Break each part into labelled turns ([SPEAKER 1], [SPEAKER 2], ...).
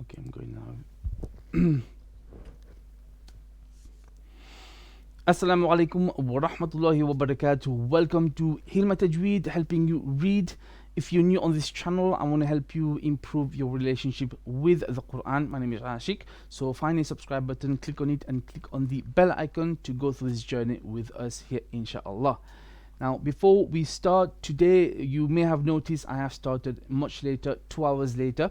[SPEAKER 1] Okay, I'm going now. Assalamu alaikum wa rahmatullahi wa barakatuh. Welcome to Hilma Tajweed, helping you read. If you're new on this channel, I want to help you improve your relationship with the Quran. My name is Ashik. So find the subscribe button, click on it, and click on the bell icon to go through this journey with us here, inshallah. Now, before we start today, you may have noticed I have started much later, 2 hours later.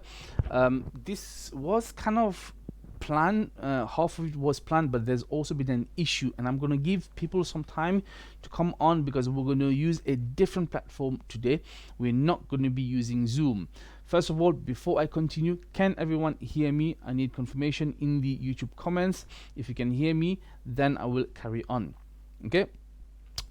[SPEAKER 1] This was kind of planned, half of it was planned, but there's also been an issue, and I'm going to give people some time to come on because we're going to use a different platform today. We're not going to be using Zoom. First of all, before I continue, can everyone hear me? I need confirmation in the YouTube comments. If you can hear me, then I will carry on. Okay.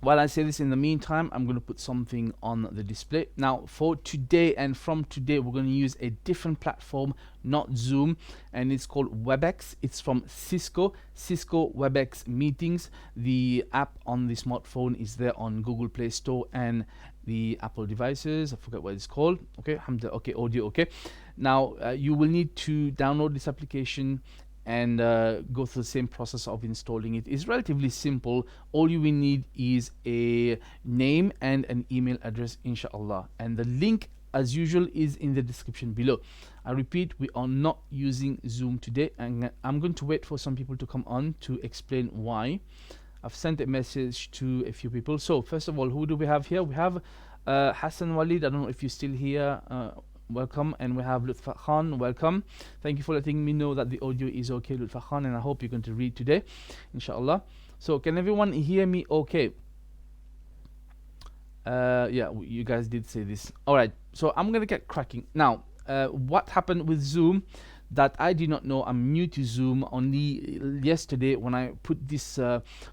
[SPEAKER 1] While I say this, in the meantime, I'm going to put something on the display. Now, for today and from today, we're going to use a different platform, not Zoom, and it's called Webex. It's from Cisco Webex Meetings. The app on the smartphone is there on Google Play Store and the Apple devices. I forget what it's called. Okay, okay, audio. Okay. Now, you will need to download this application and go through the same process of installing it. It's relatively simple. All you will need is a name and an email address, inshallah, and the link as usual is in the description below. I repeat, we are not using Zoom today, and I'm going to wait for some people to come on to explain why. I've sent a message to a few people. So first of all, who do we have here? We have Hassan Walid. I don't know if you're still here. Welcome. And we have Lutfa Khan. Welcome. Thank you for letting me know that the audio is okay, Lutfa Khan, and I hope you're going to read today, inshallah. So can everyone hear me okay? Yeah, you guys did say this. All right, so I'm gonna get cracking now. What happened with Zoom that I did not know? I'm new to Zoom. Only yesterday when I put this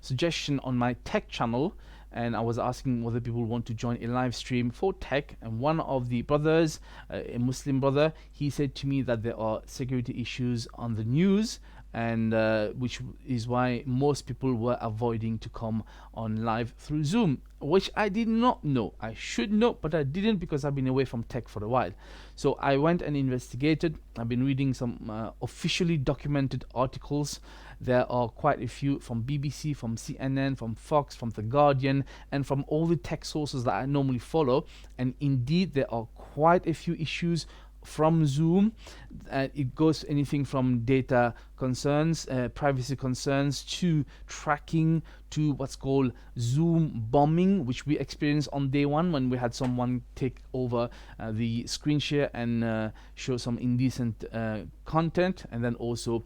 [SPEAKER 1] suggestion on my tech channel, and I was asking whether people want to join a live stream for tech, and one of the brothers, a Muslim brother, he said to me that there are security issues on the news, and which is why most people were avoiding to come on live through Zoom, which I did not know. I should know, but I didn't because I've been away from tech for a while. So I went and investigated. I've been reading some officially documented articles. There are quite a few from BBC, from CNN, from Fox, from The Guardian, and from all the tech sources that I normally follow. And indeed, there are quite a few issues from Zoom. It goes anything from data concerns, privacy concerns, to tracking, to what's called Zoom bombing, which we experienced on day one when we had someone take over the screen share and show some indecent content, and then also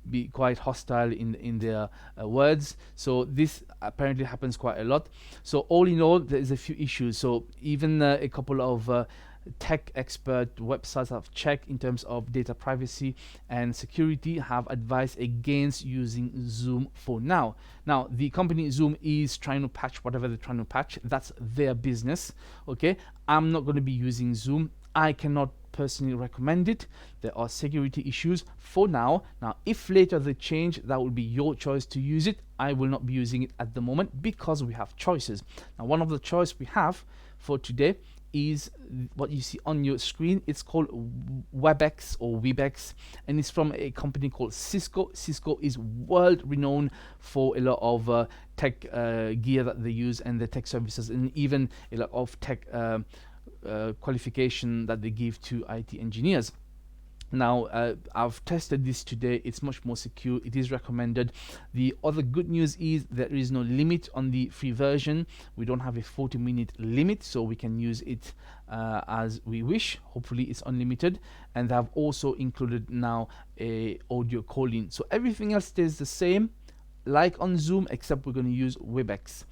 [SPEAKER 1] be quite hostile in their words. So this apparently happens quite a lot. So all in all, there is a few issues. So even a couple of tech expert websites I've checked in terms of data privacy and security have advised against using Zoom for now. Now, the company Zoom is trying to patch whatever they're trying to patch. That's their business. Okay, I'm not going to be using Zoom. I cannot personally recommend it. There are security issues for now. Now, if later they change, that will be your choice to use it. I will not be using it at the moment because we have choices. Now, one of the choices we have for today is what you see on your screen. It's called Webex or Webex, and it's from a company called Cisco. Cisco is world renowned for a lot of tech gear that they use, and the tech services, and even a lot of tech qualification that they give to IT engineers. Now, I've tested this today. It's much more secure. It is recommended. The other good news is there is no limit on the free version. We don't have a 40-minute limit, so we can use it as we wish. Hopefully it's unlimited, and they have also included now a audio calling. So everything else stays the same like on Zoom, except we're going to use Webex.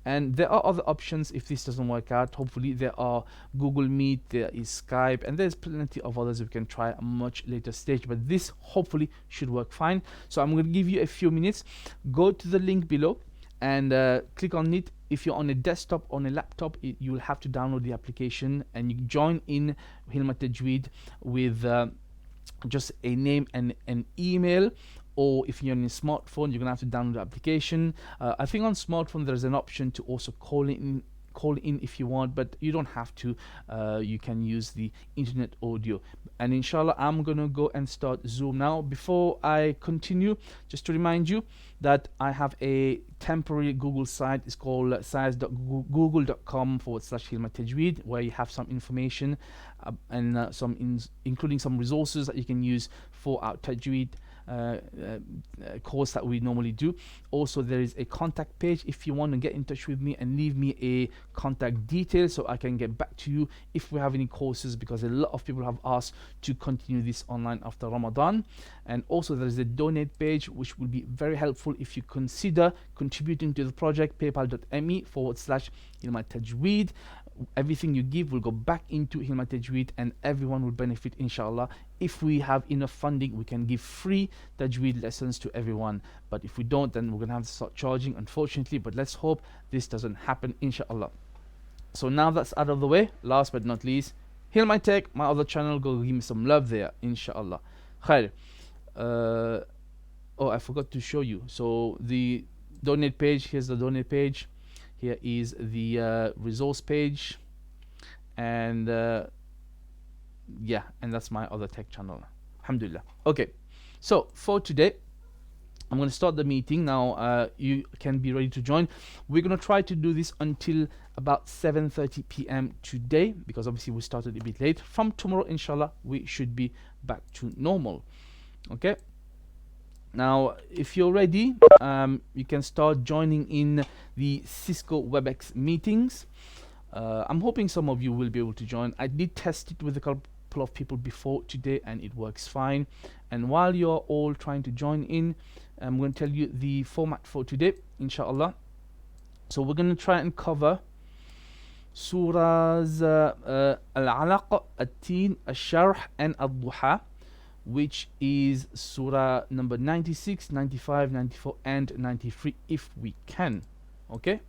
[SPEAKER 1] And there are other options if this doesn't work out. Hopefully there are Google Meet, there is Skype, and there's plenty of others we can try at a much later stage, but this hopefully should work fine. So I'm going to give you a few minutes. Go to the link below and click on it. If you're on a desktop, on a laptop, you will have to download the application, and you join in Hilma Tajweed with just a name and an email. Or if you're on a smartphone, you're gonna have to download the application. I think on smartphone there's an option to also call call in if you want, but you don't have to. You can use the internet audio. And inshallah, I'm gonna go and start Zoom now. Before I continue, just to remind you that I have a temporary Google site. It's called science.google.com/hilmatajweed, where you have some information and including some resources that you can use for our tajweed course that we normally do. Also, there is a contact page if you want to get in touch with me and leave me a contact detail so I can get back to you if we have any courses, because a lot of people have asked to continue this online after Ramadan. And also there is a donate page which will be very helpful if you consider contributing to the project. paypal.me/hilmatajweed. Everything you give will go back into Hilma Tajweed and everyone will benefit, inshallah. If we have enough funding, we can give free Tajweed lessons to everyone, but if we don't, then we're gonna have to start charging, unfortunately. But let's hope this doesn't happen, inshallah. So now that's out of the way, last but not least, Hilma Tech, my other channel. Go give me some love there, inshallah. Khair. Oh, I forgot to show you. So the donate page, here's the donate page. Here is the resource page, and yeah, and that's my other tech channel. Alhamdulillah. Okay, so for today, I'm going to start the meeting now. You can be ready to join. We're going to try to do this until about 7:30 p.m. today, because obviously we started a bit late. From tomorrow, inshallah, we should be back to normal. Okay. Now, if you're ready, you can start joining in the Cisco Webex meetings. I'm hoping some of you will be able to join. I did test it with a couple of people before today and it works fine. And while you're all trying to join in, I'm going to tell you the format for today, inshallah. So we're going to try and cover surahs Al-Alaq, At-Teen, Al-Sharh and Al-Duha, which is surah number 96, 95, 94 and 93 if we can. Okay,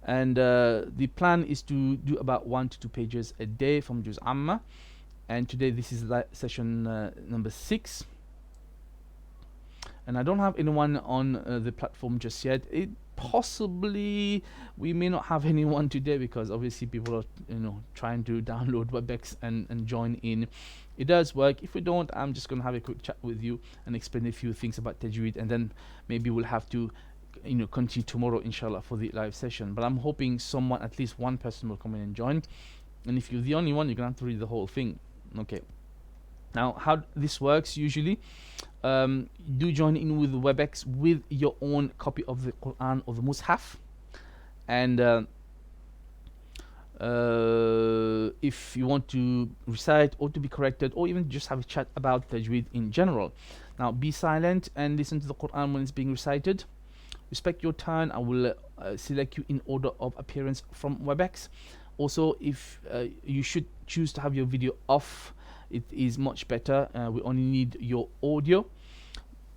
[SPEAKER 1] and the plan is to do about 1 to 2 pages a day from Juz Amma, and today this is session number 6, and I don't have anyone on the platform just yet. It possibly we may not have anyone today because obviously people are trying to download Webex and join in. It does work. If we don't, I'm just gonna have a quick chat with you and explain a few things about Tajweed, and then maybe we'll have to continue tomorrow, inshallah, for the live session. But I'm hoping someone, at least one person, will come in and join, and if you're the only one, you're gonna have to read the whole thing. Okay, now how this works usually, do join in with Webex with your own copy of the Quran or the Mus'haf, and if you want to recite or to be corrected or even just have a chat about Tajweed in general. Now be silent and listen to the Quran when it's being recited. Respect your turn. I will select you in order of appearance from Webex. Also, if you should choose to have your video off, it is much better. We only need your audio.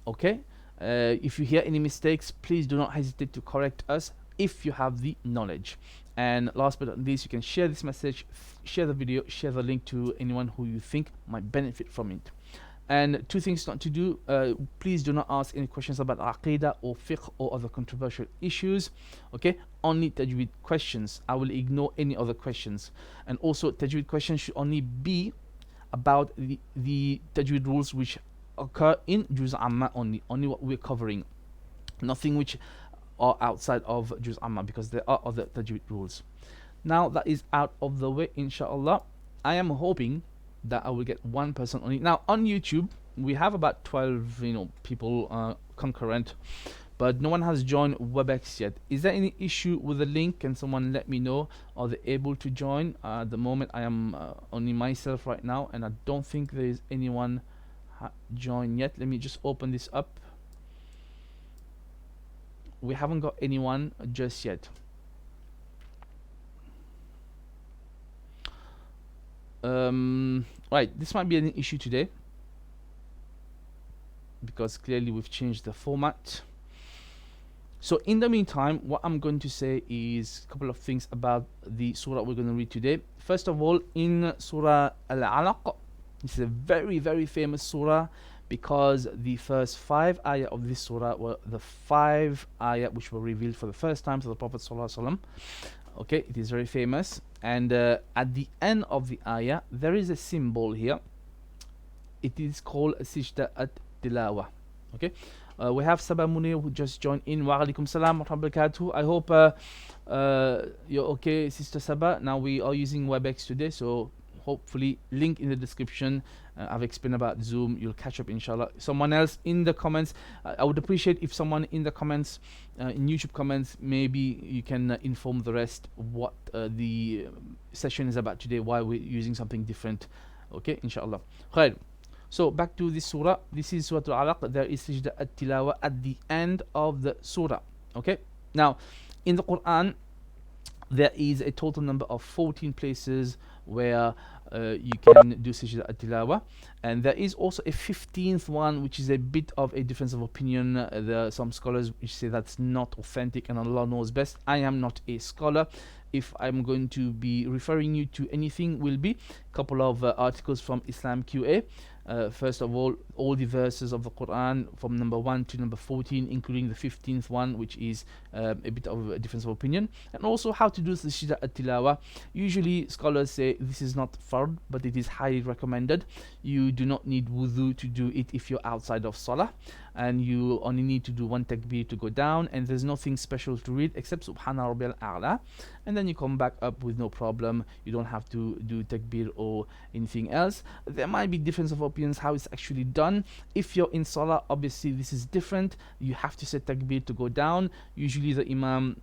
[SPEAKER 1] Okay, if you hear any mistakes, please do not hesitate to correct us if you have the knowledge. And last but not least, you can share this message, share the video, share the link to anyone who you think might benefit from it. And 2 things not to do: please do not ask any questions about Aqidah or fiqh or other controversial issues. Okay, only Tajweed questions. I will ignore any other questions. And also, Tajweed questions should only be about the Tajweed rules which occur in Juz Amma only what we're covering. Nothing which are outside of Juz Amma, because there are other Tajweed rules. Now that is out of the way, inshallah, I am hoping that I will get one person only. Now on YouTube we have about 12 people concurrent, but no one has joined Webex yet. Is there any issue with the link? Can someone let me know? Are they able to join? At the moment I am only myself right now, and I don't think there is anyone joined yet. Let me just open this up. We haven't got anyone just yet. Right, this might be an issue today because clearly we've changed the format. So in the meantime, what I'm going to say is a couple of things about the surah we're going to read today. First of all, in Surah Al-Alaq, this is a very, very famous surah. because the first 5 ayah of this surah were the 5 ayah which were revealed for the first time to the Prophet sallallahu alaihi wasallam. Okay, it is very famous, and at the end of the ayah there is a symbol here. It is called Sijda at Tilawa. Okay, we have Sabah Munir who just joined in. Wa alaikum salam wa rahmatullahi. I hope you're okay, Sister Sabah. Now we are using Webex today, so hopefully link in the description. I've explained about Zoom. You'll catch up, inshallah. Someone else in the comments. I would appreciate if someone in the comments, in YouTube comments, maybe you can inform the rest what the session is about today, why we're using something different. Okay, inshallah. Khair. So back to this surah. This is Surah Al-Alaq. There is Sijda at-Tilawa at the end of the surah. Okay. Now, in the Quran, there is a total number of 14 places where you can do Sijda at-Tilawa, and there is also a 15th one which is a bit of a difference of opinion. There are some scholars which say that's not authentic and Allah knows best. I am not a scholar. If I'm going to be referring you to anything, will be a couple of articles from Islam QA. First of all the verses of the Quran from number 1 to number 14, including the 15th one, which is a bit of a difference of opinion, and also how to do the Sijda at-Tilawa. Usually scholars say this is not fard, but it is highly recommended. You do not need wudu to do it if you're outside of salah, and you only need to do one takbir to go down, and there's nothing special to read except Subhana Rabbiyal A'la, and then you come back up with no problem. You don't have to do takbir or anything else. There might be difference of opinions how it's actually done. If you're in salah, obviously this is different. You have to say takbir to go down. Usually the imam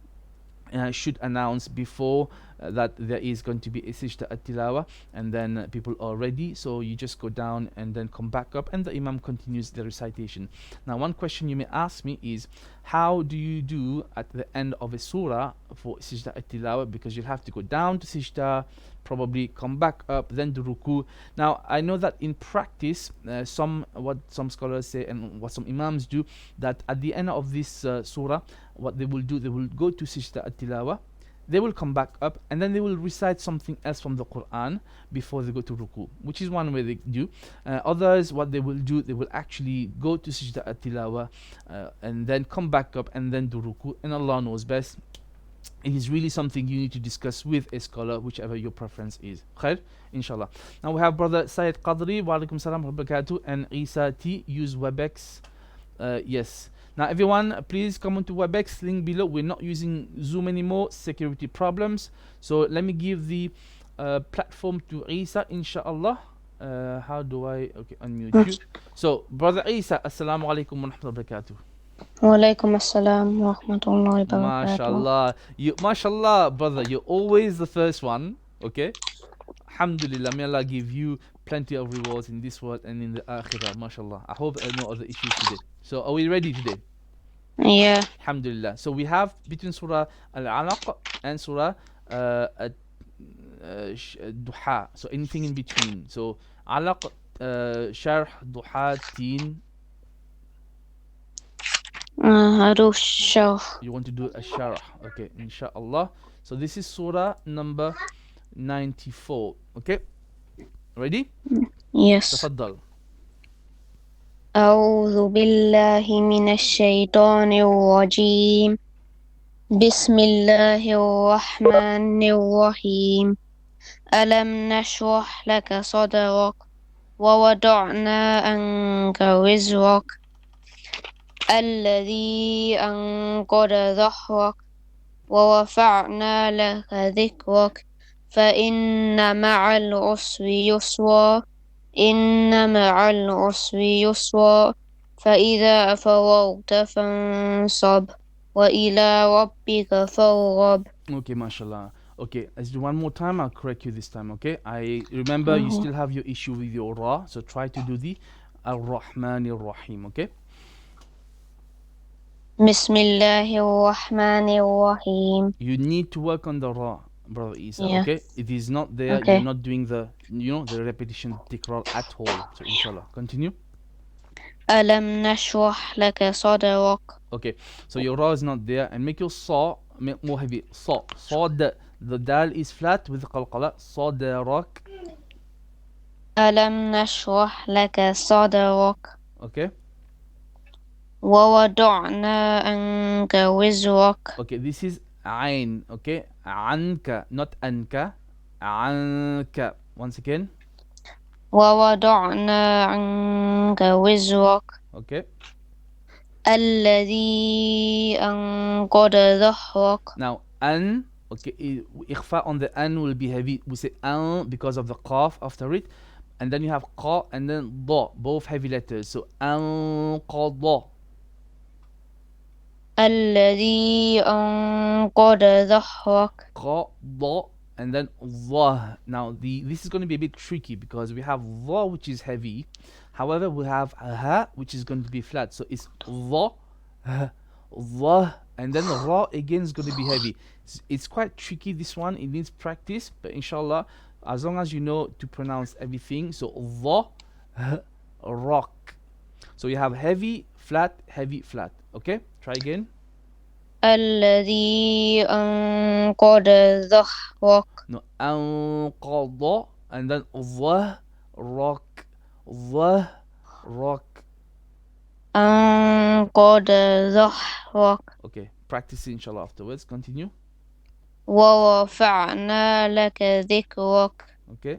[SPEAKER 1] should announce before that there is going to be a Sijda at-Tilawa, and then people are ready, so you just go down and then come back up, and the imam continues the recitation. Now, one question you may ask me is, how do you do at the end of a surah for Sijda at-Tilawa? Because you'll have to go down to Sijda, probably come back up, then do ruku. Now, I know that in practice, what some scholars say and what some imams do, that at the end of this surah, what they will do, they will go to Sijda at-Tilawa, they will come back up, and then they will recite something else from the Quran before they go to ruku, which is one way they do. Others, what they will do, they will actually go to Sijda at-Tilawa and then come back up and then do ruku, and Allah knows best. It is really something you need to discuss with a scholar, whichever your preference is. Khair, inshallah. Now we have brother Sayyid Qadri, wa alaikum salam wa barakatuh, and Isa T, use Webex. Yes. Now everyone, please come onto Webex, link below. We're not using Zoom anymore, security problems. So let me give the platform to Isa, inshallah. How do I unmute you? So brother Isa, assalamu alaikum wa rahmatullahi wa barakatuh.
[SPEAKER 2] Walaikum assalam wa rahmatullahi wa barakatuh.
[SPEAKER 1] Mashallah, brother, you're always the first one. Okay, alhamdulillah, may Allah give you plenty of rewards in this world and in the akhirah. Mashallah, I hope no other issues today. So are we ready today?
[SPEAKER 2] Yeah.
[SPEAKER 1] Alhamdulillah. So we have between Surah Al-Alaq and Surah Duha. So anything in between. So Alaq, Sharh, Duha, Teen.
[SPEAKER 2] I do sharh.
[SPEAKER 1] You want to do a sharh. Okay, inshallah. So this is Surah number 94. Okay, ready?
[SPEAKER 2] Yes.
[SPEAKER 1] تفضل.
[SPEAKER 2] أعوذ بالله من الشيطان الرجيم. بسم الله الرحمن الرحيم. ألم نشرح لك صدرك ووضعنا عنك وزرك الذي أنقض ظهرك ورفعنا لك ذكرك فإن مع العسر يسرا إن مع العسر يسرا فإذا فرغت فانصب وإلى ربك فارغب.
[SPEAKER 1] Okay, mashallah. Okay, let's do one more time. I'll correct you this time. Okay, I remember you still have your issue with your ra, so try to do the Ar-Rahman Ar-Rahim. Okay.
[SPEAKER 2] Bismillahir Rahmanir Rahim.
[SPEAKER 1] You need to work on the ra, brother Isa.
[SPEAKER 2] Yeah.
[SPEAKER 1] Okay, it is not there.
[SPEAKER 2] Okay.
[SPEAKER 1] You're not doing the the repetition tikrar at all. So inshallah, continue.
[SPEAKER 2] Alam nashrah laka sadrak.
[SPEAKER 1] Okay, so your ra is not there, and make your sa more heavy. Sa, the dal is flat with qalqala. Sadrak.
[SPEAKER 2] Alam nashrah laka sadrak.
[SPEAKER 1] Okay.
[SPEAKER 2] ووضعنا عنك وزرك.
[SPEAKER 1] Okay, this is عين. Okay, عنك, not أنك. عنك. Once again.
[SPEAKER 2] ووضعنا عنك وزرك
[SPEAKER 1] Okay.
[SPEAKER 2] الذي أنقض ظهرك.
[SPEAKER 1] Now an. Okay, إخفاء on the an will be heavy. We say an because of the qaf after it, and then you have qa and then ض, both heavy letters. So أنقض.
[SPEAKER 2] الذي أنقض ظهرك.
[SPEAKER 1] qa ض and then ظ. Now this is going to be a bit tricky because we have ظ which is heavy. However, we have ha which is going to be flat. So it's ظ, ظ, and then ra again is going to be heavy. It's quite tricky, this one. It needs practice, but inshallah, as long as you know to pronounce everything. So ظ, rock. So you have heavy, flat, heavy, flat. Okay, try again.
[SPEAKER 2] الذي أنقض ظهرك.
[SPEAKER 1] No, أنقض and then ظ, rock, ظ, rock.
[SPEAKER 2] أنقض ظهرك.
[SPEAKER 1] Okay, practice it inshallah afterwards. Continue.
[SPEAKER 2] ورفعنا لك ذكرك.
[SPEAKER 1] Okay.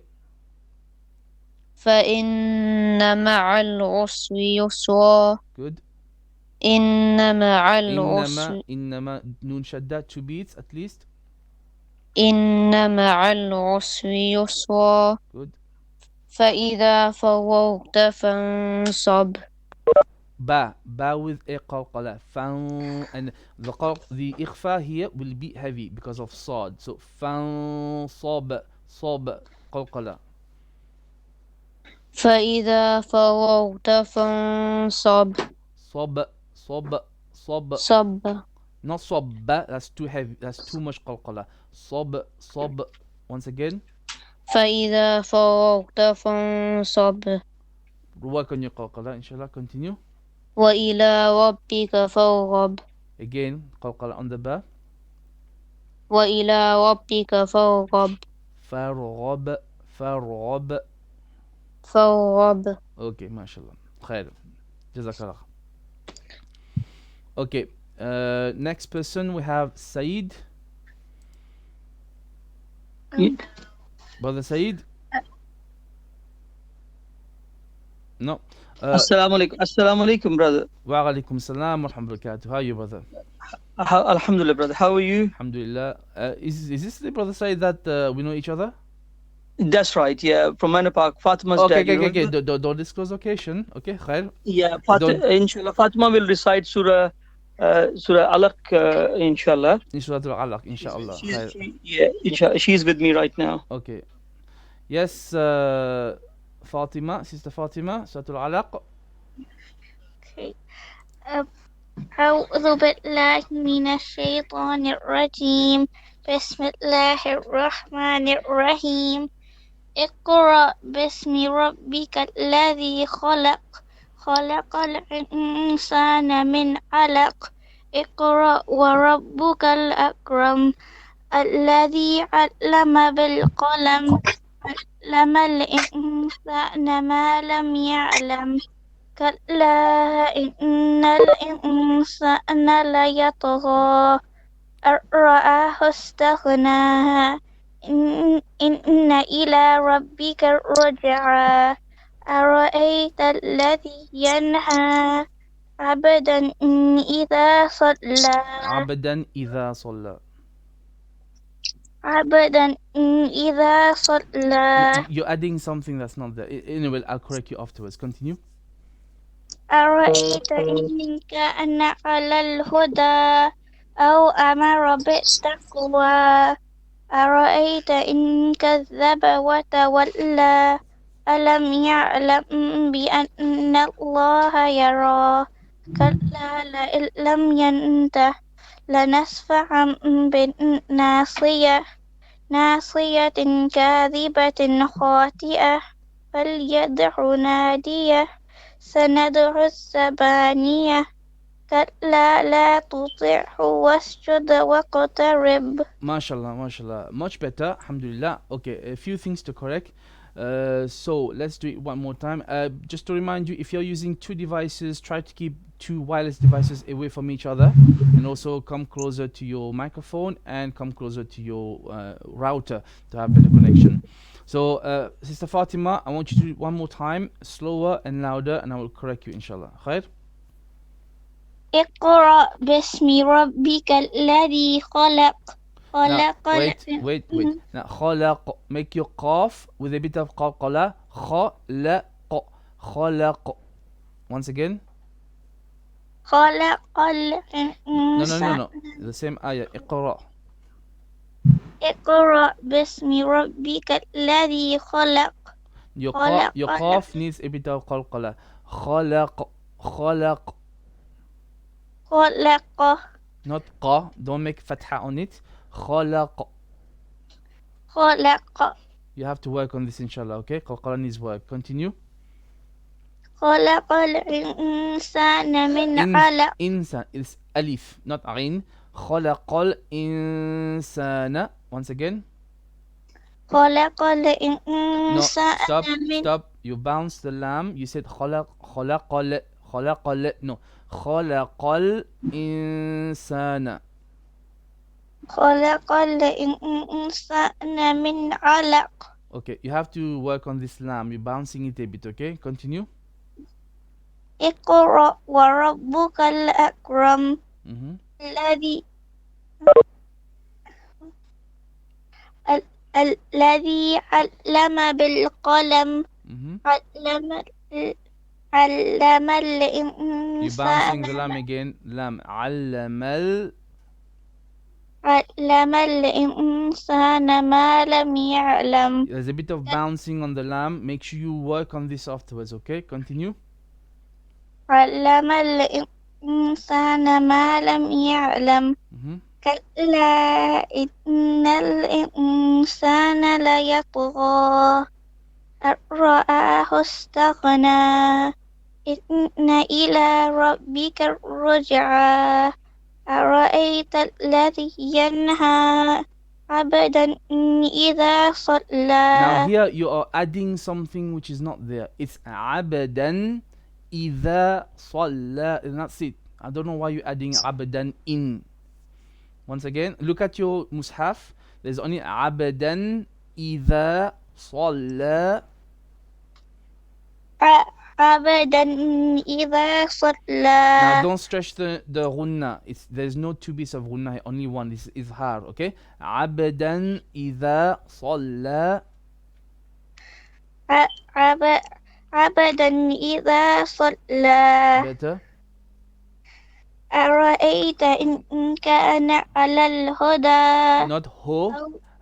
[SPEAKER 2] فإن مع العسر يسرا.
[SPEAKER 1] Good.
[SPEAKER 2] إن مع العسر.
[SPEAKER 1] إنما نون شدة 2 beats at least.
[SPEAKER 2] إن مع العسر يسرا.
[SPEAKER 1] Good.
[SPEAKER 2] فإذا فرغت فانصب.
[SPEAKER 1] Ba with a qalqala. Fan, and the ikhfa here will be heavy because of sad. So fan sob qalqala.
[SPEAKER 2] فإذا فرغت فانصب.
[SPEAKER 1] Sob sob.
[SPEAKER 2] صب.
[SPEAKER 1] Not sobba, that's too heavy, that's too much qalqala. Sob. Once again.
[SPEAKER 2] فإذا فرغت فانصب.
[SPEAKER 1] Work on your qalqala, inshallah. Continue.
[SPEAKER 2] وإلى ربك فارغب.
[SPEAKER 1] Again, qalqala on the ba.
[SPEAKER 2] وإلى ربك فارغب.
[SPEAKER 1] فرغب.
[SPEAKER 2] فارغب.
[SPEAKER 1] Okay, mashallah. Khair. Jazakallah. Okay, next person we have Said. Brother Said? No.
[SPEAKER 3] Assalamu alaikum, brother.
[SPEAKER 1] Wa alaikum salam wa rahmatullahi wa barakatuh. How are you, brother?
[SPEAKER 3] Alhamdulillah, brother. How are you?
[SPEAKER 1] Alhamdulillah. Is this the brother Said that we know each other?
[SPEAKER 3] That's right, yeah. From Manor Park, Fatima's
[SPEAKER 1] Okay,
[SPEAKER 3] dad.
[SPEAKER 1] okay. Don't disclose occasion. Okay, khair.
[SPEAKER 3] Yeah, inshallah, Fatima will recite Surah Alaq, inshallah.
[SPEAKER 1] In Surah Al-Alaq, inshallah.
[SPEAKER 3] She's with me right now.
[SPEAKER 1] Okay. Yes, Fatima, Sister Fatima, Surah Al-Alaq.
[SPEAKER 4] Okay. أعوذ بالله من الشيطان الرجيم. بسم الله الرحمن الرحيم. اقرأ باسم ربك الذي خلق. خلق الإنسان من علق. اقرأ وربك الأكرم. الذي علم بالقلم. علم الإنسان ما لم يعلم. كلا إن الإنسان ليطغى أن رآه استغنى. إن إلى ربك الرجعى. أرأيت الذي ينهى عبدا إذا صلى.
[SPEAKER 1] عبدا إذا صلى.
[SPEAKER 4] عبدا إذا صلى.
[SPEAKER 1] You're adding something that's not there. Anyway, I'll correct you afterwards. Continue.
[SPEAKER 4] أرأيت إن كان على الهدى أو أمر بالتقوى. أرأيت إن كذب وتولى. ألم يعلم بأن الله يرى. كلا لئن لم ينته لنسفعا بالناصية. ناصية كاذبة خاطئة. فليدع ناديه. سندع الزبانية. كلا لا تطعه واسجد واقترب.
[SPEAKER 1] MashaAllah, MashaAllah. Much better, Alhamdulillah. Okay, a few things to correct. So let's do it one more time. Just to remind you, if you're using two devices, try to keep two wireless devices away from each other, and also come closer to your microphone and come closer to your router to have better connection. So Sister Fatima, I want you to do it one more time, slower and louder, and I will correct you inshallah. Khair?
[SPEAKER 4] اقرأ باسم ربك الذي خلق
[SPEAKER 1] Now
[SPEAKER 4] خلق
[SPEAKER 1] wait. Now خلق, make your qaf with a bit of qalqala. خلق, خلق. Once again.
[SPEAKER 4] خلق
[SPEAKER 1] No.
[SPEAKER 4] الإنسان
[SPEAKER 1] The same ayah. اقرأ.
[SPEAKER 4] اقرأ باسم ربك الذي خلق
[SPEAKER 1] Your
[SPEAKER 4] خلق
[SPEAKER 1] qaf needs a bit of qalqala. خلق, خلق.
[SPEAKER 4] خلق
[SPEAKER 1] Not qa. Don't make fatha on it. خلق.
[SPEAKER 4] خلق
[SPEAKER 1] You have to work on this inshallah, okay? Qalqala needs work. Continue.
[SPEAKER 4] خلق الإنسان من علق
[SPEAKER 1] Insan is alif, not ain. خلق الإنسان. Once again.
[SPEAKER 4] خلق
[SPEAKER 1] No,
[SPEAKER 4] الإنسان من
[SPEAKER 1] stop. You bounce the lam. You said خلق no. خلق الإنسان.
[SPEAKER 4] خلق الإنسان من علق
[SPEAKER 1] Okay, you have to work on this lam. You're bouncing it a bit, okay? Continue.
[SPEAKER 4] اقرأ وربك الأكرم
[SPEAKER 1] Mm-hmm.
[SPEAKER 4] الذي علم بالقلم
[SPEAKER 1] Mm-hmm.
[SPEAKER 4] علم
[SPEAKER 1] You're bouncing the
[SPEAKER 4] الإنسان
[SPEAKER 1] lam again. Lam.
[SPEAKER 4] علم الإنسان ما لم يعلم
[SPEAKER 1] There's a bit of bouncing on the lam. Make sure you work on this afterwards, okay? Continue.
[SPEAKER 4] علم الإنسان ما لم يعلم
[SPEAKER 1] Mm-hmm.
[SPEAKER 4] كلا إن الإنسان ليطغى أن رآه استغنى إن إلى ربك الرجعى أرأيت الذي ينهى عبدا إذا
[SPEAKER 1] Now
[SPEAKER 4] صلى
[SPEAKER 1] here you are adding something which is not there. It's عبدا إذا صلى. That's it. I don't know why you're adding عبدا in. Once again, look at your mushaf. There's only عبدا إذا صلى.
[SPEAKER 4] عبدا إذا صلى.
[SPEAKER 1] Now don't stretch the ghunna. There's no two bits of ghunna, only one. This is izhar, okay? عبدا إذا صلى.
[SPEAKER 4] عبدا إذا صلى.
[SPEAKER 1] Better.
[SPEAKER 4] أرأيت إن كان على الهدى.
[SPEAKER 1] Not ho.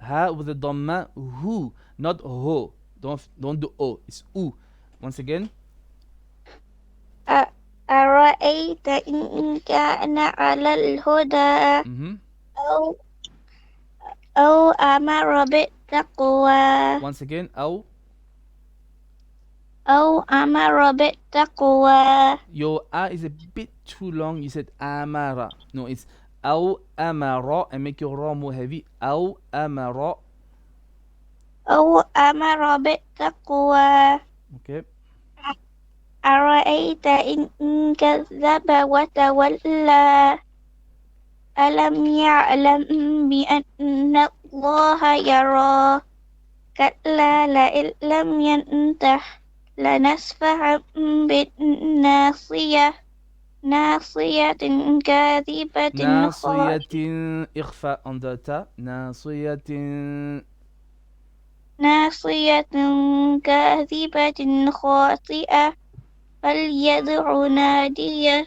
[SPEAKER 1] Ha with the dhamma. Hu. Not ho. Don't do o. It's u. Once again.
[SPEAKER 4] أرأيت إن كان على الهدى
[SPEAKER 1] Mm-hmm.
[SPEAKER 4] أو أمر بالتقوى.
[SPEAKER 1] Once again. أو
[SPEAKER 4] أمر بالتقوى.
[SPEAKER 1] Your a is a bit too long. You said amara. No, it's أو أمر and make your ra more heavy. أو أمر.
[SPEAKER 4] أو أمر بالتقوى.
[SPEAKER 1] Okay.
[SPEAKER 4] أرأيت إن كذب وتولى ألم يعلم بأن الله يرى كلا لئن لم ينته لنسفعا بالناصية ناصية كاذبة
[SPEAKER 1] ناصية إخفاء on the ta.
[SPEAKER 4] ناصية كاذبة خاطئة فليدع نادية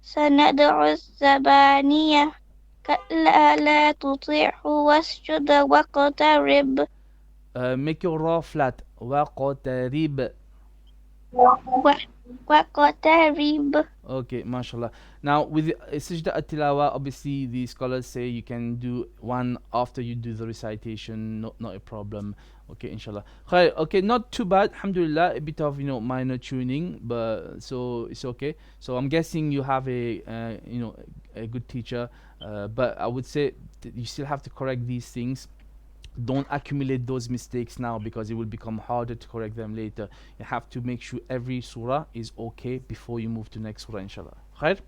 [SPEAKER 4] سندع الزبانية كلا لا تطيعه واسجد واقترب.
[SPEAKER 1] Make your ra flat. وقترب.
[SPEAKER 4] واقترب.
[SPEAKER 1] Okay, mashallah. Now with Sajda at-Tilawa, obviously the scholars say you can do one after you do the recitation, not a problem. Okay, inshallah. Okay, not too bad, alhamdulillah. A bit of minor tuning, but so it's okay. So I'm guessing you have a a good teacher, but I would say you still have to correct these things. don't accumulate those mistakes now, because it will become harder to correct them later. You have to make sure every surah is okay before you move to next surah, inshallah. Khair?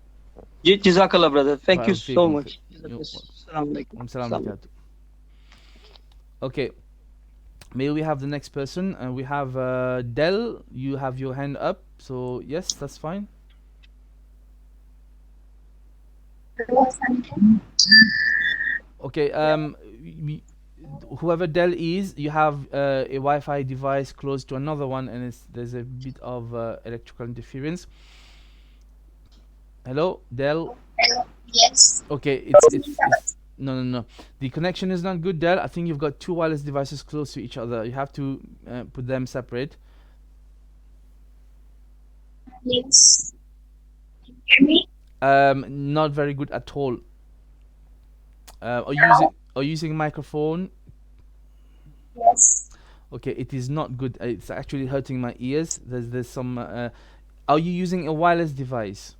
[SPEAKER 3] Jazakallah, brother. Thank you so
[SPEAKER 1] Barakallahu
[SPEAKER 3] much.
[SPEAKER 1] fiik.
[SPEAKER 3] Assalamu alaikum.
[SPEAKER 1] Assalamu alaikum. Okay, may we have the next person? We have Del. You have your hand up, so yes, that's fine. Okay, whoever Dell is, you have a Wi-Fi device close to another one, and there's a bit of electrical interference. Hello, Dell.
[SPEAKER 4] Hello. Yes.
[SPEAKER 1] Okay, it's no. The connection is not good, Dell. I think you've got two wireless devices close to each other. You have to put them separate.
[SPEAKER 4] Yes. Can you hear me?
[SPEAKER 1] Not very good at all. Are you using microphone?
[SPEAKER 4] Yes.
[SPEAKER 1] Okay, it is not good. It's actually hurting my ears. There's some. Are you using a wireless device?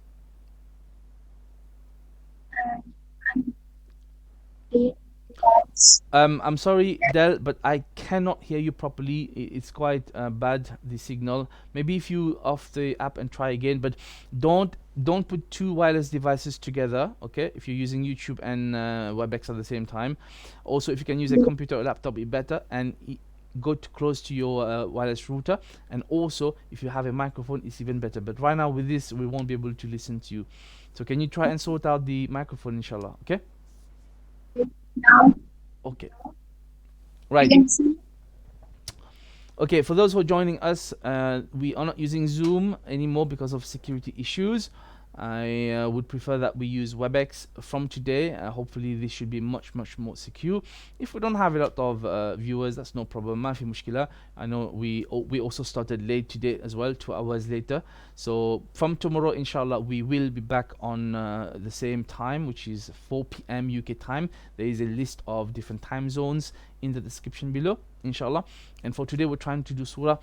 [SPEAKER 1] I'm sorry, Del, but I cannot hear you properly. It's quite bad, the signal. Maybe if you off the app and try again, but don't put two wireless devices together. Okay, if you're using YouTube and Webex at the same time. Also, if you can use a computer or laptop, it's better, and go close to your wireless router. And also, if you have a microphone, it's even better. But right now with this, we won't be able to listen to you. So can you try and sort out the microphone, inshallah? Okay.
[SPEAKER 4] Now.
[SPEAKER 1] Okay. Right. Okay, for those who are joining us, we are not using Zoom anymore because of security issues. I would prefer that we use Webex from today. Hopefully this should be much more secure. If we don't have a lot of viewers, that's no problem. Ma fi mushkila. I know we also started late today as well, 2 hours later. So from tomorrow, inshallah, we will be back on the same time, which is 4 p.m. UK time. There is a list of different time zones in the description below, inshallah. And for today, we're trying to do surah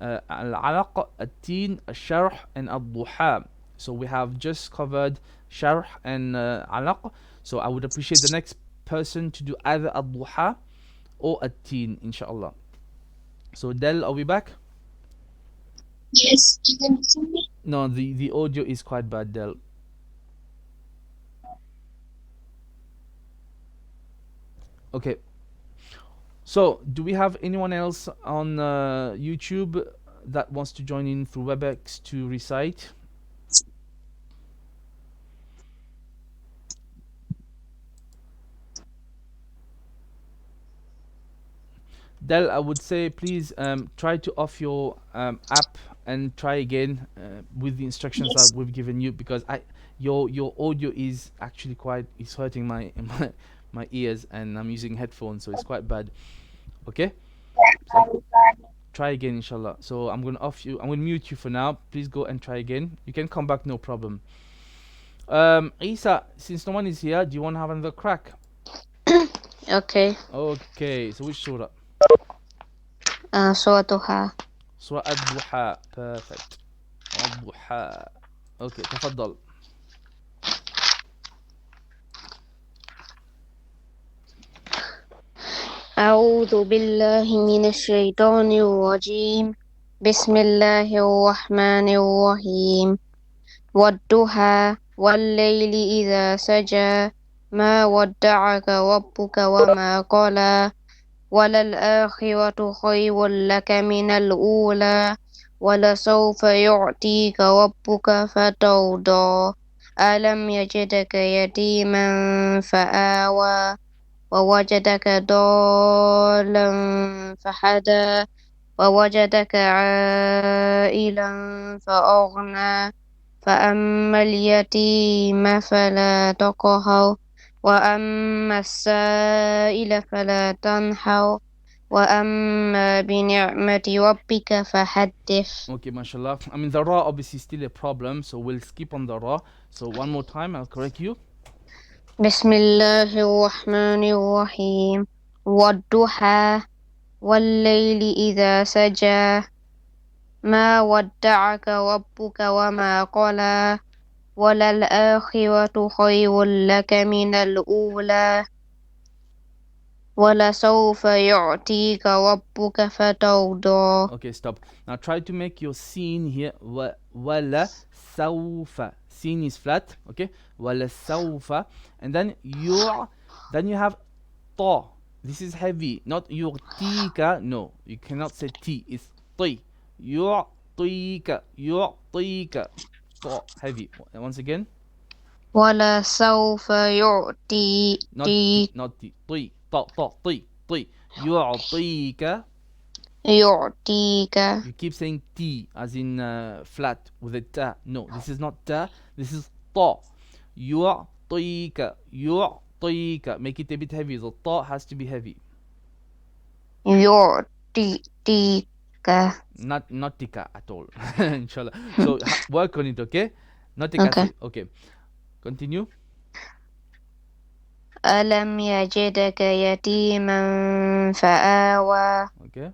[SPEAKER 1] Al-Alaq, At-Teen, Al-Sharh, and Al-Duha. So we have just covered Sharh and Alaq. So I would appreciate the next person to do either Ad-Duha or At-Teen, inshallah. So Del, are we back?
[SPEAKER 4] Yes, you can see me?
[SPEAKER 1] No, the audio is quite bad, Del. Okay. So do we have anyone else on YouTube that wants to join in through Webex to recite? Del, I would say please try to off your app and try again with the instructions that we've given you, because your audio is actually it's hurting my ears, and I'm using headphones, so it's quite bad. Okay? So try again, inshallah. So I'm gonna mute you for now. Please go and try again. You can come back, no problem. Isa, since no one is here, do you want to have another crack?
[SPEAKER 2] Okay.
[SPEAKER 1] Okay, so which surah?
[SPEAKER 2] Surah Duha.
[SPEAKER 1] Surah Ad-Duha. Perfect. Ad-Duha. Okay, تفضل.
[SPEAKER 2] أعوذ بالله من الشيطان الرجيم. بسم الله الرحمن الرحيم. والضحى والليل إذا سجى ما ودعك ربك وما قلى وللآخرة خير لك من الأولى ولسوف يعطيك ربك فترضى ألم يجدك يتيما فآوى ووجدك ضالا فهدى ووجدك عائلا فأغنى فأما اليتيم فلا تقهر وأما السائل فلا تنحر وأما بنعمة ربك فحدث.
[SPEAKER 1] Okay, mashallah. I mean, the ra obviously is still a problem, so we'll skip on the ra. So one more time, I'll correct you.
[SPEAKER 2] بسم الله الرحمن الرحيم والضحى والليل إذا سجى ما ودعك ربك وما قلى وللآخرة خير لك من الأولى وَلَسَوْفَ يُعْطِيكَ رَبُّكَ فَتَرْضَى.
[SPEAKER 1] Okay, stop. Now try to make your scene here. Wala sawfa. Scene is flat. Okay. Wala sawfa. And then then you have ta. This is heavy. Not yu'tika. No, you cannot say t. It's ti. Yu'tika. Yu'tika. Ta. Heavy. Once again.
[SPEAKER 2] وَلَسَوْفَ
[SPEAKER 1] Not t.
[SPEAKER 2] يُعْطِيكَ
[SPEAKER 1] Not t. Ti. Ta. Ta. Ti. Ti. Yu'tika.
[SPEAKER 2] يُعْطِيكَ.
[SPEAKER 1] You keep saying T as in flat with a ta. No, this is not ta. This is ta. يعطيك. يعطيك. Make it a bit heavy. The ta has to be heavy.
[SPEAKER 2] يُعْطِيكَ.
[SPEAKER 1] Not tika at all. Inshallah. So work on it, okay? Not tika.
[SPEAKER 2] Okay.
[SPEAKER 1] Okay. Continue.
[SPEAKER 2] أَلَمْ يَجِدْكَ يَتِيمًا فَآوَى
[SPEAKER 1] Okay.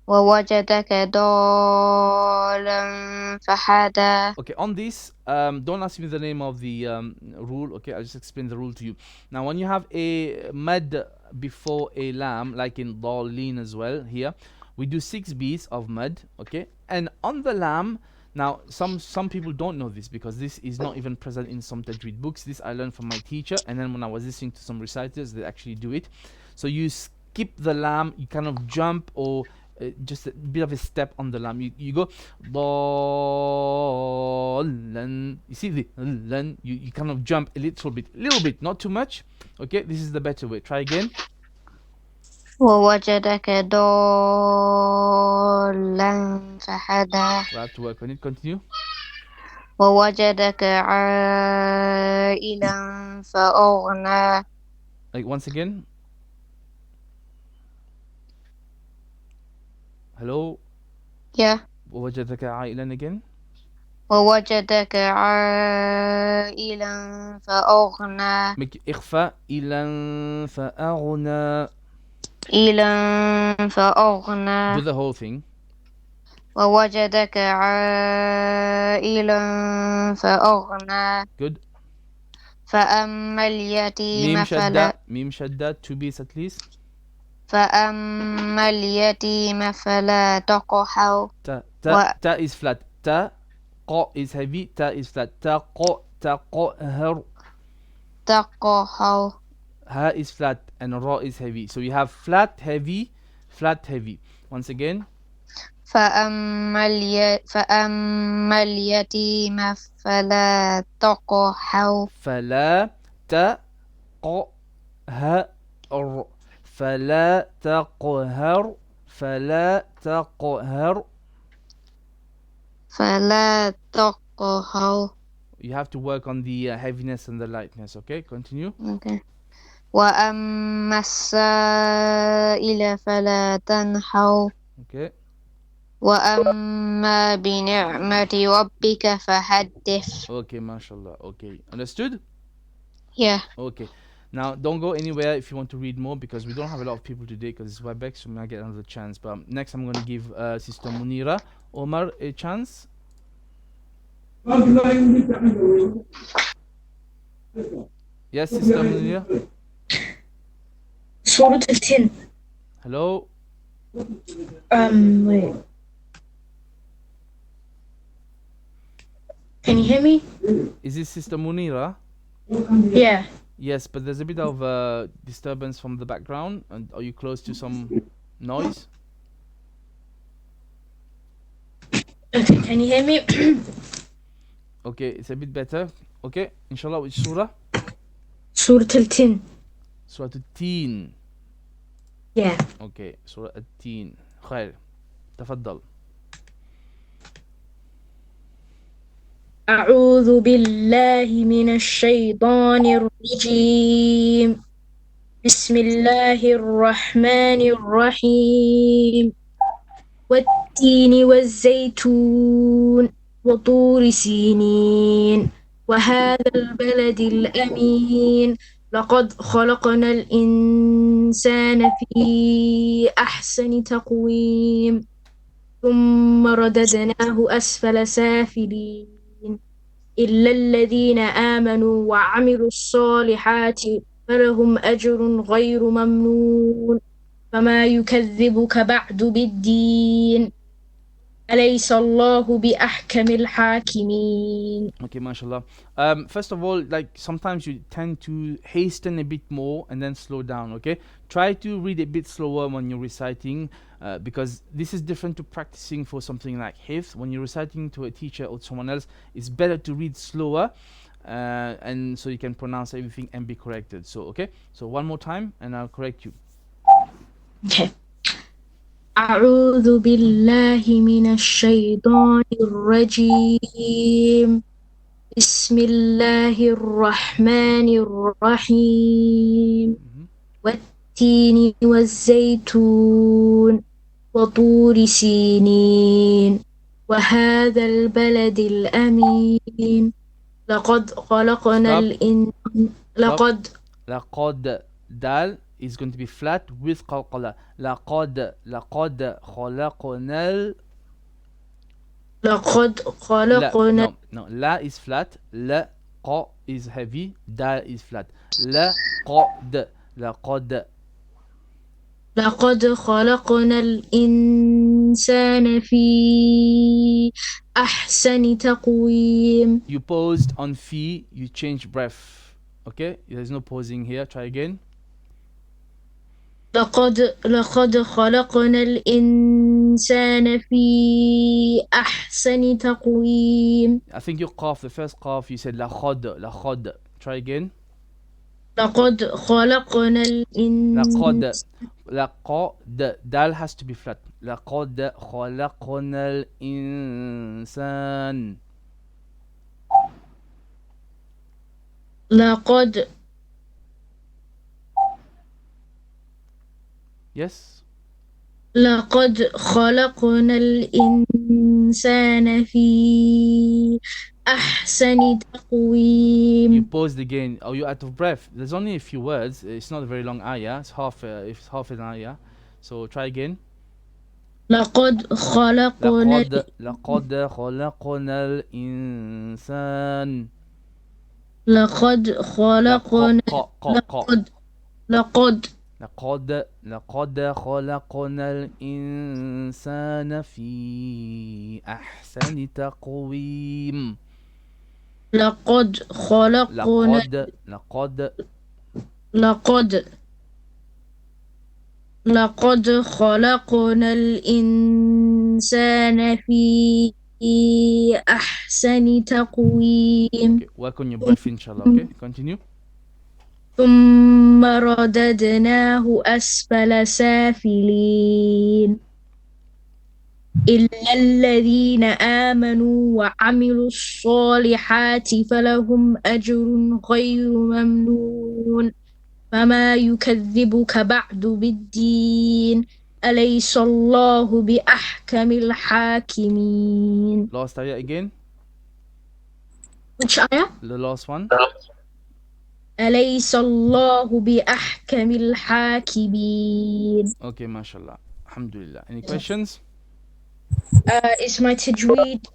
[SPEAKER 2] وَوَجَدَكَ ضَالًا فَهَدَى.
[SPEAKER 1] Okay, on this, don't ask me the name of the rule. Okay, I'll just explain the rule to you. Now, when you have a mad before a lam, like in dalin as well, here we do 6 beats of mad. Okay, and on the lam, now some people don't know this because this is not even present in some tajweed books. This I learned from my teacher, and then when I was listening to some reciters, they actually do it. So you skip the lam, you kind of jump or just a bit of a step on the lam. You go ضالًا. You see the lan, you kind of jump a little bit, not too much. Okay, this is the better way. Try again.
[SPEAKER 2] وَوَجَدَكَ ضَالًا فَهَدَى.
[SPEAKER 1] We have to work on it. Continue.
[SPEAKER 2] وَوَجَدَكَ عَائِلًا فَأَغْنَى.
[SPEAKER 1] Like once again. Hello.
[SPEAKER 2] Yeah.
[SPEAKER 1] ووجدك عائلا again.
[SPEAKER 2] وَوَجَدَكَ عَائِلًا فَأَغْنَى.
[SPEAKER 1] Make إخفاء إلى فأغنى.
[SPEAKER 2] إِلًا فَأَغْنَى.
[SPEAKER 1] Do the whole thing.
[SPEAKER 2] وَوَجَدَكَ عَائِلًا فَأَغْنَى.
[SPEAKER 1] Good.
[SPEAKER 2] فَأَمَّا الْيَتِيمَ
[SPEAKER 1] ميم شدة 2 beats at least.
[SPEAKER 2] فَأَمَّا الْيَتِيمَ فَلَا تَقْهَرْ.
[SPEAKER 1] Ta is flat. Ta qa is heavy. Ta is flat. تقهر.
[SPEAKER 2] تَقْهَرْ.
[SPEAKER 1] Ha is flat and ra is heavy. So you have flat, heavy, flat, heavy. Once again.
[SPEAKER 2] فَأَمَّا الْيَتِيمَ فَلَا تَقْهَرْ.
[SPEAKER 1] فلا تقهر. فلا تقهر. فلا تقهر.
[SPEAKER 2] فَلَا تَقْهَرْ.
[SPEAKER 1] You have to work on the heaviness and the lightness. Okay, continue.
[SPEAKER 2] Okay. وَأَمَّا السَّائِلَ فَلَا تَنْهَرْ.
[SPEAKER 1] Okay.
[SPEAKER 2] وَأَمَّا بِنِعْمَةِ رَبِّكَ فَحَدِّثْ.
[SPEAKER 1] Okay, mashallah. Okay, understood?
[SPEAKER 2] Yeah.
[SPEAKER 1] Okay. Now, don't go anywhere if you want to read more because we don't have a lot of people today because it's Webex, so we might get another chance. But next, I'm going to give Sister Munira Omar a chance. Yes, Sister Munira.
[SPEAKER 5] Surah Al-Tin.
[SPEAKER 1] Hello.
[SPEAKER 5] Wait. Can you hear me?
[SPEAKER 1] Is this Sister Munira?
[SPEAKER 5] Yeah.
[SPEAKER 1] Yes, but there's a bit of disturbance from the background. And are you close to some noise?
[SPEAKER 5] Okay, can you hear me?
[SPEAKER 1] Okay, it's a bit better. Okay, inshallah, which surah?
[SPEAKER 5] Surah Al-Tin.
[SPEAKER 1] Surah Al-Tin.
[SPEAKER 5] Yeah.
[SPEAKER 1] Okay, Surah Al-Tin. خير. تفضل.
[SPEAKER 5] أعوذ بالله من الشيطان الرجيم. بسم الله الرحمن الرحيم. والتين والزيتون وطور سينين وهذا البلد الأمين لقد خلقنا الإنسان في أحسن تقويم ثم رددناه أسفل سافلين إلا الذين آمنوا وعملوا الصالحات فلهم أجر غير ممنون فما يكذبك بعد بالدين أليس الله بأحكم الحاكمين.
[SPEAKER 1] Okay, mashallah. First of all, like sometimes you tend to hasten a bit more and then slow down. Okay, try to read a bit slower when you're reciting, because this is different to practicing for something like hifz. When you're reciting to a teacher or someone else, it's better to read slower, and so you can pronounce everything and be corrected. So okay, so one more time and I'll correct you.
[SPEAKER 5] Okay. أعوذ بالله من الشيطان الرجيم بسم الله الرحمن الرحيم والتين والزيتون وطور سينين وهذا البلد الأمين لقد خلقنا الإنسان
[SPEAKER 1] لقد dal is going to be flat with qalqala. لقد خلقنا
[SPEAKER 5] خلقنا
[SPEAKER 1] no, la is flat, la qa is heavy, dal is flat. لقد
[SPEAKER 5] خلقنا الإنسان في أحسن تقويم.
[SPEAKER 1] You paused on fi, you change breath. Okay, there's no pausing here. Try again.
[SPEAKER 5] لقد خلقنا الإنسان في أحسن تقويم.
[SPEAKER 1] I think you cough the first cough. You said لقد. Try again.
[SPEAKER 5] لقد خلقنا الإنسان.
[SPEAKER 1] لقد dal has to be flat. لقد خلقنا الإنسان.
[SPEAKER 5] لقد
[SPEAKER 1] Yes.
[SPEAKER 5] لقد خلقنا الإنسان في أحسن تقويم.
[SPEAKER 1] You paused again. Are you out of breath? There's only a few words. It's not a very long ayah. It's half an ayah. So try again.
[SPEAKER 5] لقد خلقنا
[SPEAKER 1] لقد خلقنا الإنسان.
[SPEAKER 5] لقد خلقنا
[SPEAKER 1] لقد خلقنا الإنسان في أحسن تقويم.
[SPEAKER 5] لقد خلقنا لقد خلقنا الإنسان في أحسن تقويم.
[SPEAKER 1] Okay, work on your breath, inshallah. Okay, continue.
[SPEAKER 5] ثم رددناه أسفل سافلين إلا الذين آمنوا وعملوا الصالحات فلهم أجر غير ممنون فما يكذبك بعد بالدين أليس الله بأحكم الحاكمين.
[SPEAKER 1] Last ayah again.
[SPEAKER 5] Which ayah?
[SPEAKER 1] The last one.
[SPEAKER 5] أليس الله بأحكم الحاكمين.
[SPEAKER 1] Okay, mashallah. Alhamdulillah. Any questions?
[SPEAKER 5] Is my tajweed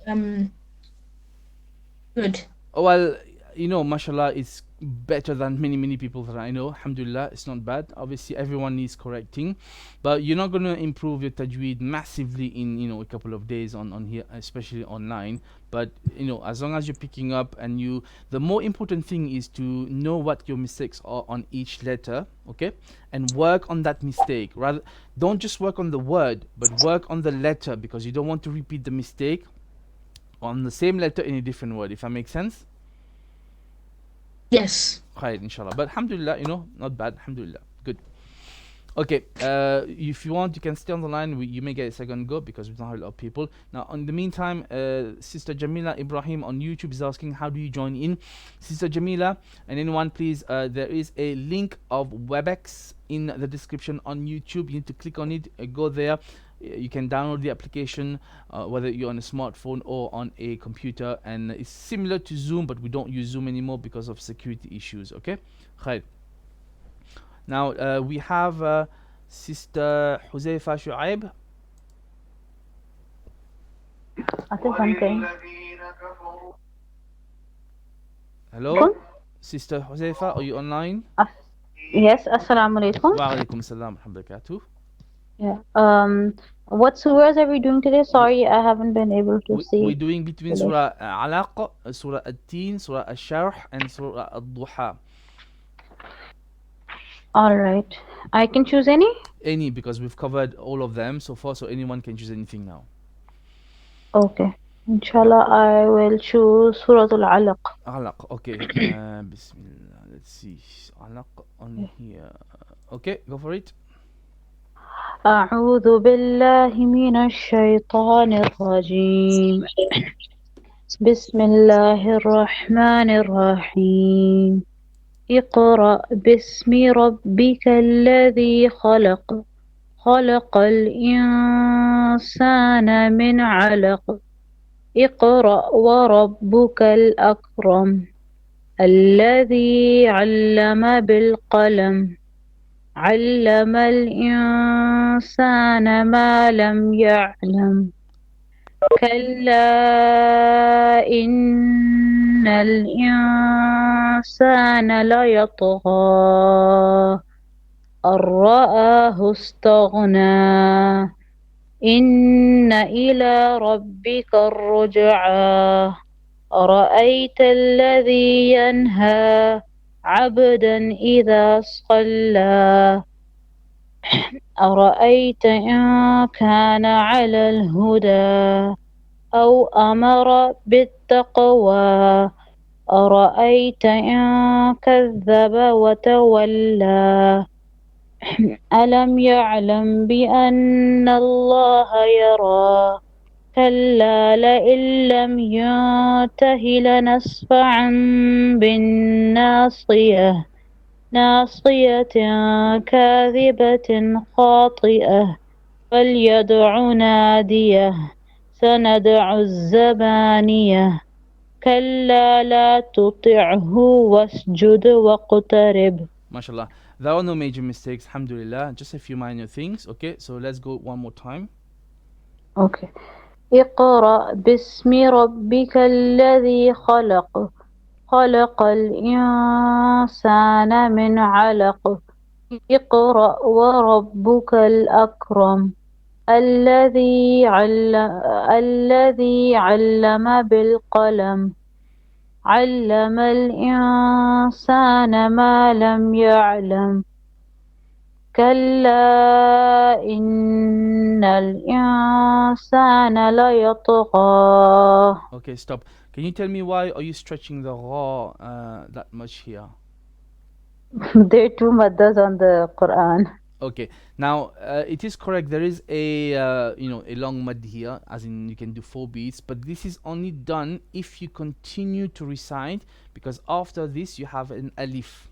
[SPEAKER 5] good?
[SPEAKER 1] Oh, well, you know, mashallah, it's better than many people that I know. Alhamdulillah, it's not bad. Obviously, everyone needs correcting, but you're not going to improve your tajweed massively in, you know, a couple of days on here, especially online. But, you know, as long as you're picking up and the more important thing is to know what your mistakes are on each letter, okay, and work on that mistake. Rather, don't just work on the word, but work on the letter, because you don't want to repeat the mistake on the same letter in a different word, if that makes sense.
[SPEAKER 5] Yes.
[SPEAKER 1] Khair, inshallah. But alhamdulillah, you know, not bad. Alhamdulillah. Good. Okay. If you want, you can stay on the line. You may get a second go because we don't have a lot of people. Now, in the meantime, Sister Jamila Ibrahim on YouTube is asking, how do you join in? Sister Jamila, and anyone, please, there is a link of Webex in the description on YouTube. You need to click on it, go there. You can download the application, whether you're on a smartphone or on a computer, and it's similar to Zoom, but we don't use Zoom anymore because of security issues. Okay, Khair. Now we have Sister Huzaifa Shuaib.
[SPEAKER 2] I say something.
[SPEAKER 1] Hello, Sister Huzaifa, are you online?
[SPEAKER 6] Yes, assalamu alaikum.
[SPEAKER 1] Wa alaikum salam wa barakatuh.
[SPEAKER 6] Yeah. What surahs are we doing today? Sorry, I haven't been able to see.
[SPEAKER 1] We're doing between Surah Alaq, Surah At-Teen, Surah Al-Sharh, and Surah Al-Duha.
[SPEAKER 6] All right. I can choose any?
[SPEAKER 1] Any, because we've covered all of them so far, so anyone can choose anything now.
[SPEAKER 6] Okay. Inshallah, I will choose Surah Al-Alaq.
[SPEAKER 1] Alaq, okay. Bismillah. Let's see. Alaq on here. Okay, go for it.
[SPEAKER 6] أعوذ بالله من الشيطان الرجيم. بسم الله الرحمن الرحيم. اقرأ باسم ربك الذي خلق. خلق الإنسان من علق. اقرأ وربك الأكرم الذي علم بالقلم علم الإنسان ما لم يعلم كلا إن الإنسان ليطغى أن رآه استغنى إن إلى ربك الرجعى أرأيت الذي ينهى عبدا إذا صلى أرأيت إن كان على الهدى أو أمر بالتقوى أرأيت إن كذب وتولى ألم يعلم بأن الله يرى كلا لئن لم ينته لنسفعا بالناصية ناصية كاذبة خاطئة فليدع ناديه سندع الزبانية كلا لا تطعه واسجد واقترب.
[SPEAKER 1] MashaAllah. There are no major mistakes, alhamdulillah. Just a few minor things. Okay, so let's go one more time.
[SPEAKER 6] Okay. اقرأ باسم ربك الذي خلق. خلق الإنسان من علق. اقرأ وربك الأكرم الذي علم بالقلم علم الإنسان ما لم يعلم كلا إن الإنسان ليطغى.
[SPEAKER 1] Okay, stop. Can you tell me why are you stretching the ra that much here?
[SPEAKER 6] There are two maddas on the Quran.
[SPEAKER 1] Okay, now it is correct. There is a a long mud here, as in you can do 4 beats, but this is only done if you continue to recite, because after this you have an alif.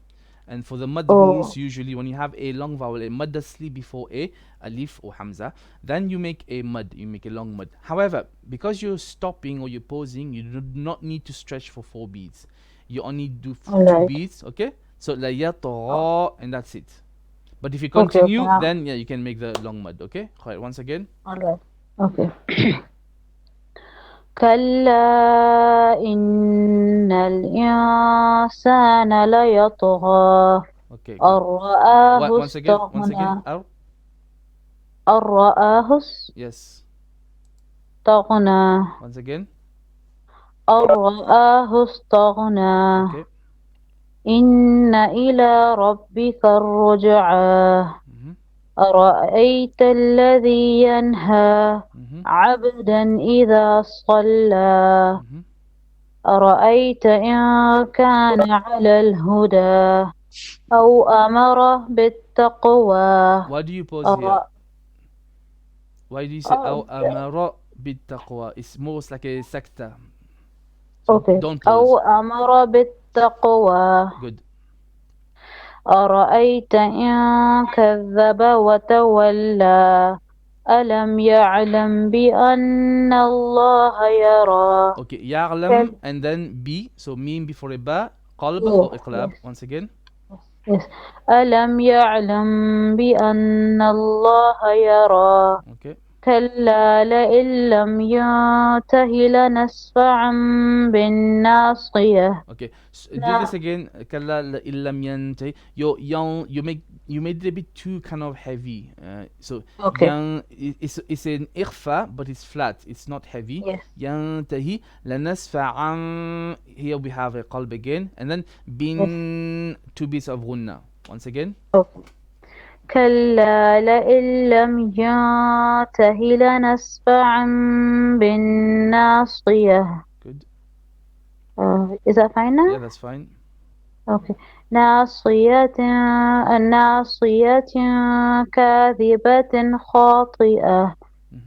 [SPEAKER 1] And for the mud rules, usually when you have a long vowel, a mud asli before a alif or hamza, then you make a mud, you make a long mud. However, because you're stopping or you're pausing, you do not need to stretch for 4 beats. You only do 2 beats, okay? So la yatgha, and that's it. But if you continue, then yeah, you can make the long mud, okay? Alright, once again.
[SPEAKER 6] Alright. Okay. كلا إن الإنسان ليطغى
[SPEAKER 1] Okay.
[SPEAKER 6] أن رآه
[SPEAKER 1] Once again.
[SPEAKER 6] استغنى أن رآه
[SPEAKER 1] Yes.
[SPEAKER 6] استغنى
[SPEAKER 1] Once again.
[SPEAKER 6] أن رآه استغنى
[SPEAKER 1] Okay.
[SPEAKER 6] إن إلى ربك الرجعى أرأيت الذي ينهى عبدا إذا صلى أرأيت إن كان على الهدى أو أمر بالتقوى.
[SPEAKER 1] Why do you pause here? Why do you say أو أمر بالتقوى? It's most like a sector. So
[SPEAKER 6] okay.
[SPEAKER 1] Don't pause.
[SPEAKER 6] أو أمر بالتقوى.
[SPEAKER 1] Good.
[SPEAKER 6] أرأيت إن كذب وتولى ألم يعلم بأن الله يرى.
[SPEAKER 1] Okay, يعلم and then B, so meme before a ba, qalb or iqlab. Once again.
[SPEAKER 6] Yes. ألم يعلم بأن الله يرى.
[SPEAKER 1] Okay.
[SPEAKER 6] كلا لئن لم ينته لنسفعا بالناصية.
[SPEAKER 1] Okay, do this again. كلا لئن لم ينتهي. You made it a bit too kind of heavy. So
[SPEAKER 6] Okay.
[SPEAKER 1] it's an إخفاء but it's flat. It's not heavy.
[SPEAKER 6] Yes.
[SPEAKER 1] ينتهي لنسفعا. Here we have a قلب again, and then bin, two beats of غنة. Once again.
[SPEAKER 6] Okay. كلا لئن لم ينته لنسفعا بالناصية.
[SPEAKER 1] Good.
[SPEAKER 6] Is that fine now?
[SPEAKER 1] Yeah, that's fine.
[SPEAKER 6] Okay. ناصية كاذبة خاطئة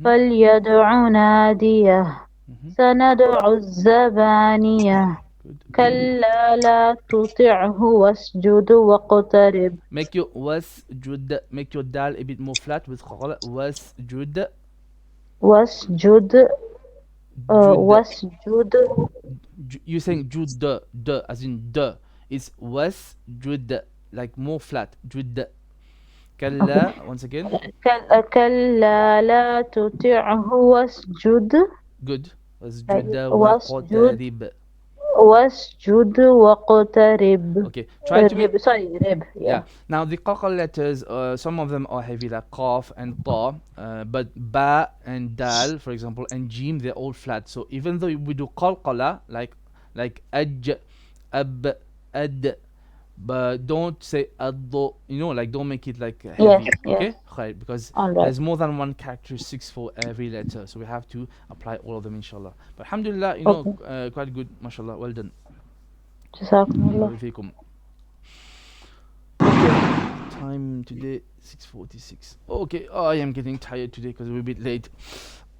[SPEAKER 6] فليدع ناديه سندع الزبانية.
[SPEAKER 1] Good.
[SPEAKER 6] كلا لا تطعه واسجد واقترب.
[SPEAKER 1] Make your wasjud, make your dal a bit more flat with قلقلة. wasjud.
[SPEAKER 6] واسجد واسجد.
[SPEAKER 1] You're saying jud, the as in the. It's wasjud, like more flat. Jud. كلا. Once again.
[SPEAKER 6] كلا لا تطعه واسجد.
[SPEAKER 1] Good. wasjud
[SPEAKER 6] واسجد
[SPEAKER 1] waqtarib.
[SPEAKER 6] واسجد واقترب.
[SPEAKER 1] Okay, try to make.
[SPEAKER 6] Sorry, rib.
[SPEAKER 1] Yeah. Now the qalqal letters, some of them are heavy, like qaf and ta, but ba and dal, for example, and jim, they're all flat. So even though we do qalqala, like aj, ab, ad, but don't say addo, like don't make it like heavy.
[SPEAKER 6] Yes,
[SPEAKER 1] Okay,
[SPEAKER 6] yes.
[SPEAKER 1] right? Because
[SPEAKER 6] All right.
[SPEAKER 1] there's more than one characteristics for every letter, so we have to apply all of them, inshallah. But alhamdulillah, quite good, mashallah, well done.
[SPEAKER 6] جزاكم الله.
[SPEAKER 1] Fikum. Okay, time today 6:46. Okay, I am getting tired today because we're a bit late.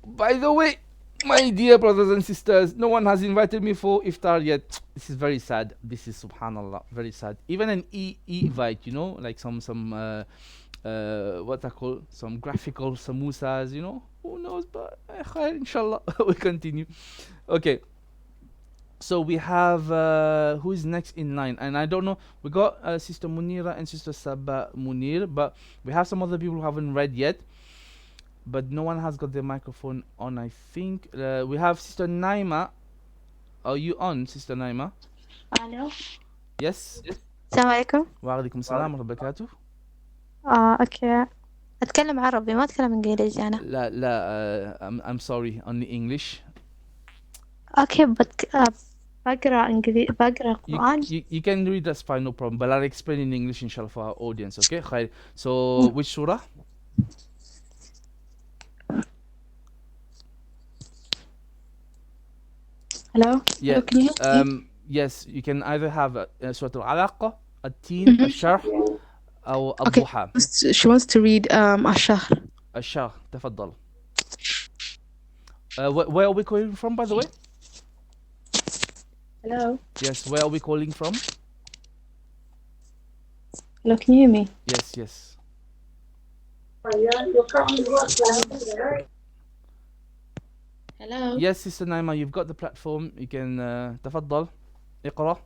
[SPEAKER 1] By the way, my dear brothers and sisters, no one has invited me for iftar yet. This is very sad. This is subhanallah, very sad. Even an invite, like some what I call some graphical samosas, who knows, but khair, inshallah. We continue. Okay, so we have who is next in line, and I don't know, we got Sister Munira and Sister Sabah Munir, but we have some other people who haven't read yet, but no one has got their microphone on, I think. We have Sister Naima. Are you on, Sister Naima?
[SPEAKER 7] Hello.
[SPEAKER 1] Yes.
[SPEAKER 7] السلام عليكم.
[SPEAKER 1] وعليكم السلام ورحمة الله وبركاته.
[SPEAKER 7] اوكي. اتكلم عربي ما اتكلم انجليزي انا.
[SPEAKER 1] لا I'm sorry, only English.
[SPEAKER 7] اوكي بقرا قرآن.
[SPEAKER 1] You can read, that's fine, no problem, but I'll explain in English inshallah for our audience. Okay, khair. So which surah?
[SPEAKER 7] Hello.
[SPEAKER 1] Yeah.
[SPEAKER 7] Hello, can you hear me?
[SPEAKER 1] Yes, you can either have Surah Al-Alaqa, At-Teen, Al-Sharh, or Al-Duha.
[SPEAKER 7] She wants to read الشهر.
[SPEAKER 1] Al-Sharh, تفضل. Where are we calling from, by the way?
[SPEAKER 7] Hello.
[SPEAKER 1] Yes, where are we calling from?
[SPEAKER 7] Hello, can you hear me?
[SPEAKER 1] Yes.
[SPEAKER 7] Hello.
[SPEAKER 1] Yes, Sister Naima, you've got the platform. You can تفضل اقرأ.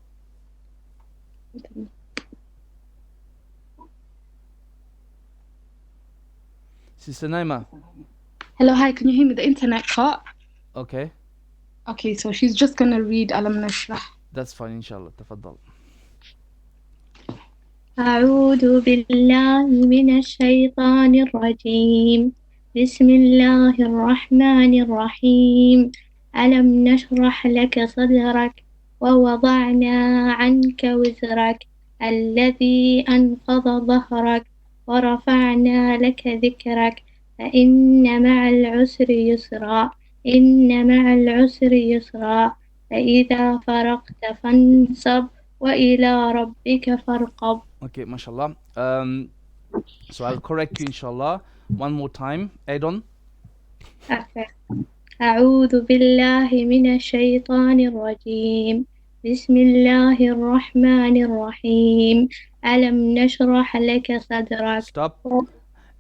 [SPEAKER 1] Sister Naima.
[SPEAKER 8] Hello, hi, can you hear me? The internet cut.
[SPEAKER 1] Okay.
[SPEAKER 8] Okay, so she's just gonna read Alam Nashrah.
[SPEAKER 1] That's fine, inshallah. تفضل.
[SPEAKER 4] أعوذ بالله من الشيطان الرجيم. بسم الله الرحمن الرحيم. ألم نشرح لك صدرك ووضعنا عنك وزرك الذي أنقض ظهرك ورفعنا لك ذكرك فإن مع العسر يسرا إن مع العسر يسرا فإذا فرغت فانصب وإلى ربك فارغب.
[SPEAKER 1] Okay, mashallah. So I'll correct you, inshallah. One more time. Add on.
[SPEAKER 4] Okay. أعوذ بالله من الشيطان الرجيم. بسم الله الرحمن الرحيم. ألم نشرح لك صدرك.
[SPEAKER 1] Stop.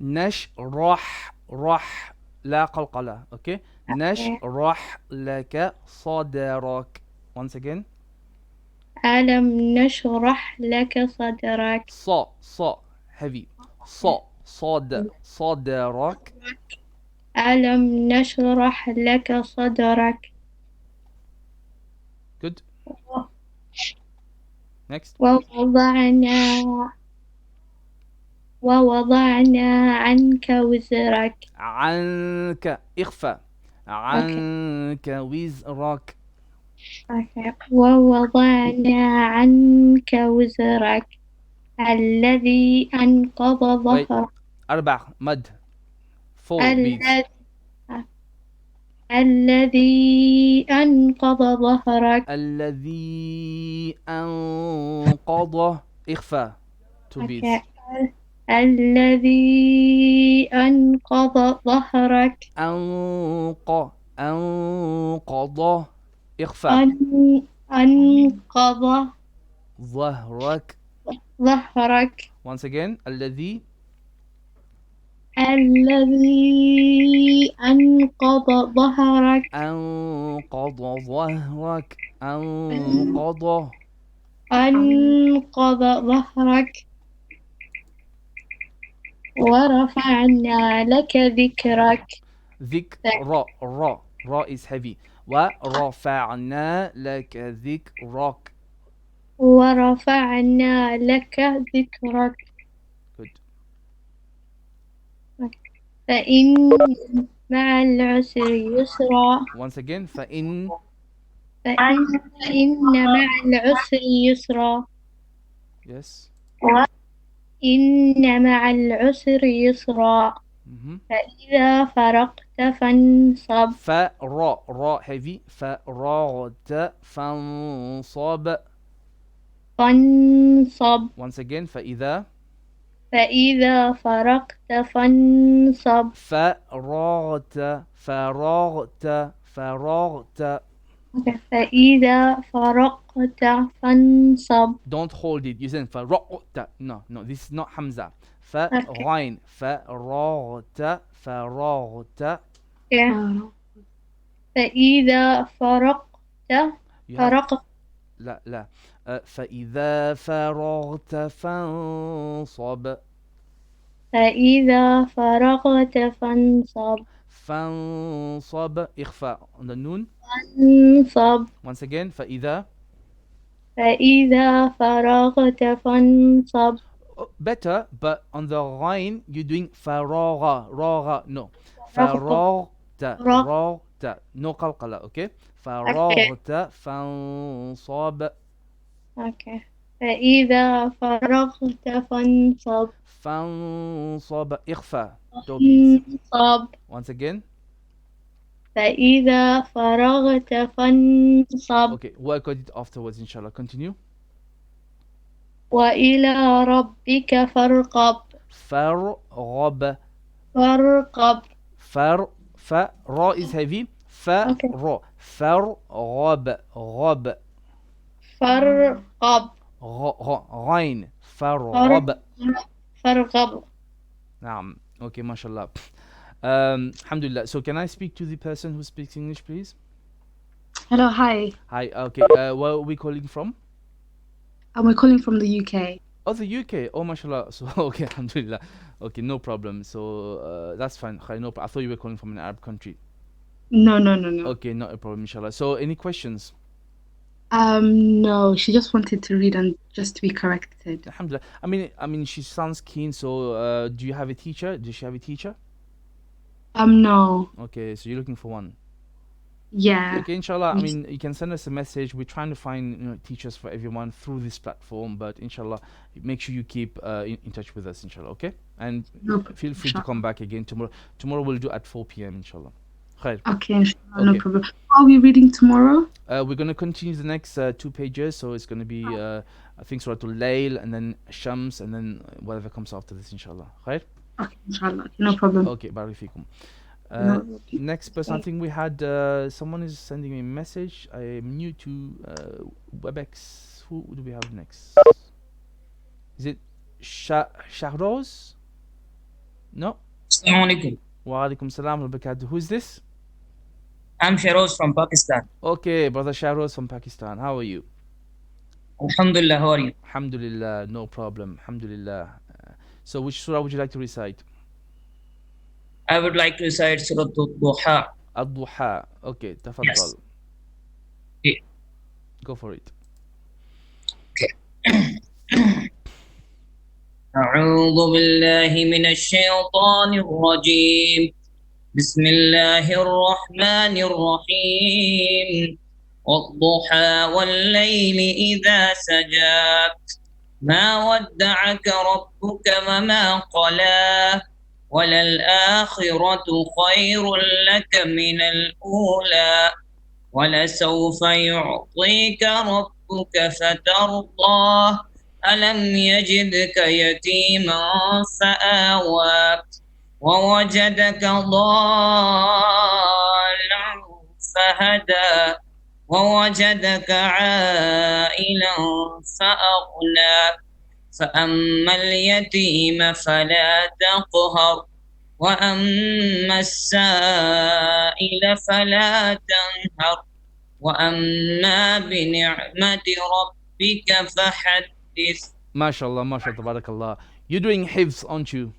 [SPEAKER 1] نشرح رح لا قلقلة. Okay. نشرح لك صدرك. Once again.
[SPEAKER 4] ألم نشرح لك صدرك.
[SPEAKER 1] ص heavy. صدرك.
[SPEAKER 5] ألم نشرح لك صدرك.
[SPEAKER 1] Good. Next.
[SPEAKER 5] ووضعنا عنك وزرك.
[SPEAKER 1] عنك إخفى. عنك وزرك.
[SPEAKER 5] ووضعنا عنك وزرك الذي أنقض
[SPEAKER 1] Wait.
[SPEAKER 5] ظهرك.
[SPEAKER 1] 4 مد. 4 beats.
[SPEAKER 5] الذي أنقض ظهرك.
[SPEAKER 1] الذي أنقض إخفى 2 beats.
[SPEAKER 5] الذي أنقض ظهرك.
[SPEAKER 1] أنقض إخفى.
[SPEAKER 5] أنقض
[SPEAKER 1] ظهرك.
[SPEAKER 5] ظهرك.
[SPEAKER 1] Once again. الذي
[SPEAKER 5] أنقض ظهرك.
[SPEAKER 1] أنقض ظهرك. أنقض
[SPEAKER 5] ظهرك. ورفعنا لك ذكرك.
[SPEAKER 1] را is heavy. ورفعنا لك ذكرك.
[SPEAKER 5] ورفعنا لك ذكرك.
[SPEAKER 1] Good.
[SPEAKER 5] فإن مع العسر يسرا.
[SPEAKER 1] Once again. فإن
[SPEAKER 5] مع العسر يسرا.
[SPEAKER 1] Yes.
[SPEAKER 5] إن مع العسر يسرا. فإذا فرغت فانصب.
[SPEAKER 1] را heavy. فرغت فانصب. Once again. فإذا
[SPEAKER 5] فرغت فانصب.
[SPEAKER 1] فرغت.
[SPEAKER 5] فإذا فرغت فانصب.
[SPEAKER 1] Don't hold it. You say فرغت. No, this is not Hamza. غين. فرغت.
[SPEAKER 5] فإذا فرغت
[SPEAKER 1] لا. فإذا فرغت فانصب.
[SPEAKER 5] فإذا فرغت
[SPEAKER 1] فانصب إخفاء on the noon.
[SPEAKER 5] فانصب.
[SPEAKER 1] Once again. فإذا
[SPEAKER 5] فرغت فانصب.
[SPEAKER 1] Better, but on the غين you're doing فرغ. No. فرغت. No قلقلة. Okay. فرغت فانصب.
[SPEAKER 5] Okay. فإذا فرغت
[SPEAKER 1] فانصب إخفاء. فانصب. Once again.
[SPEAKER 5] فإذا فرغت فانصب.
[SPEAKER 1] Okay, work on it afterwards inshallah. Continue.
[SPEAKER 5] وإلى ربك فارغب.
[SPEAKER 1] فرغب. را is heavy. فرغب. غين. فرغب. نعم. Okay, mashallah. Alhamdulillah. So can I speak to the person who speaks English, please?
[SPEAKER 8] Hello, hi.
[SPEAKER 1] Hi. Okay. Where are we calling from?
[SPEAKER 8] We're calling from the UK.
[SPEAKER 1] Oh, the UK. Oh, mashallah. So okay, alhamdulillah. Okay, no problem. So that's fine. No, I thought you were calling from an Arab country.
[SPEAKER 8] No.
[SPEAKER 1] Okay, not a problem, inshallah. So any questions?
[SPEAKER 8] No. She just wanted to read and just to be corrected.
[SPEAKER 1] Alhamdulillah. I mean, she sounds keen. So do you have a teacher? Does she have a teacher?
[SPEAKER 8] No.
[SPEAKER 1] Okay, so you're looking for one.
[SPEAKER 8] Yeah.
[SPEAKER 1] Okay, inshallah. I mean, you can send us a message. We're trying to find teachers for everyone through this platform, but inshallah, make sure you keep in touch with us, inshallah. Okay, and feel free to come back again tomorrow. Tomorrow we'll do at 4 p.m. inshallah. Khair.
[SPEAKER 8] Okay, inshallah, no problem. What are we reading tomorrow?
[SPEAKER 1] We're gonna continue the next 2 pages, so it's gonna be I think Surah Al-Layl and then Shams and then whatever comes after this, inshallah. Khair.
[SPEAKER 8] Okay, inshallah, no problem.
[SPEAKER 1] Okay, Barak Fikum. Next person, I think we had someone is sending me a message. I am new to Webex. Who do we have next? Is it Shahroz? No?
[SPEAKER 9] Assalamu alaikum.
[SPEAKER 1] Wa alaikum salam wa barakatuh. Who is this?
[SPEAKER 9] I'm Shahroz from Pakistan.
[SPEAKER 1] Okay, brother Shahroz from Pakistan. How are you?
[SPEAKER 9] Alhamdulillah, how are you?
[SPEAKER 1] Alhamdulillah, no problem. Alhamdulillah. So which surah would you like to recite?
[SPEAKER 9] I would like to recite Surah Duha.
[SPEAKER 1] الضحى. Okay,
[SPEAKER 9] Yes.
[SPEAKER 1] تفضل.
[SPEAKER 9] Okay.
[SPEAKER 1] Go for it.
[SPEAKER 9] أعوذ بالله من الشيطان الرجيم. بسم الله الرحمن الرحيم. والضحى والليل إذا سجى ما ودعك ربك وما قلى وللآخرة خير لك من الأولى ولسوف يعطيك ربك فترضى ألم يجدك يتيما فآوى ووجدك ضالا فهدى ووجدك عائلا فأغنى فأما اليتيم فلا تقهر وأما السائل فلا تنهر وأما بنعمة ربك فحدث.
[SPEAKER 1] MashaAllah, MashaAllah, Tabarakallah. You're doing hifz, aren't you?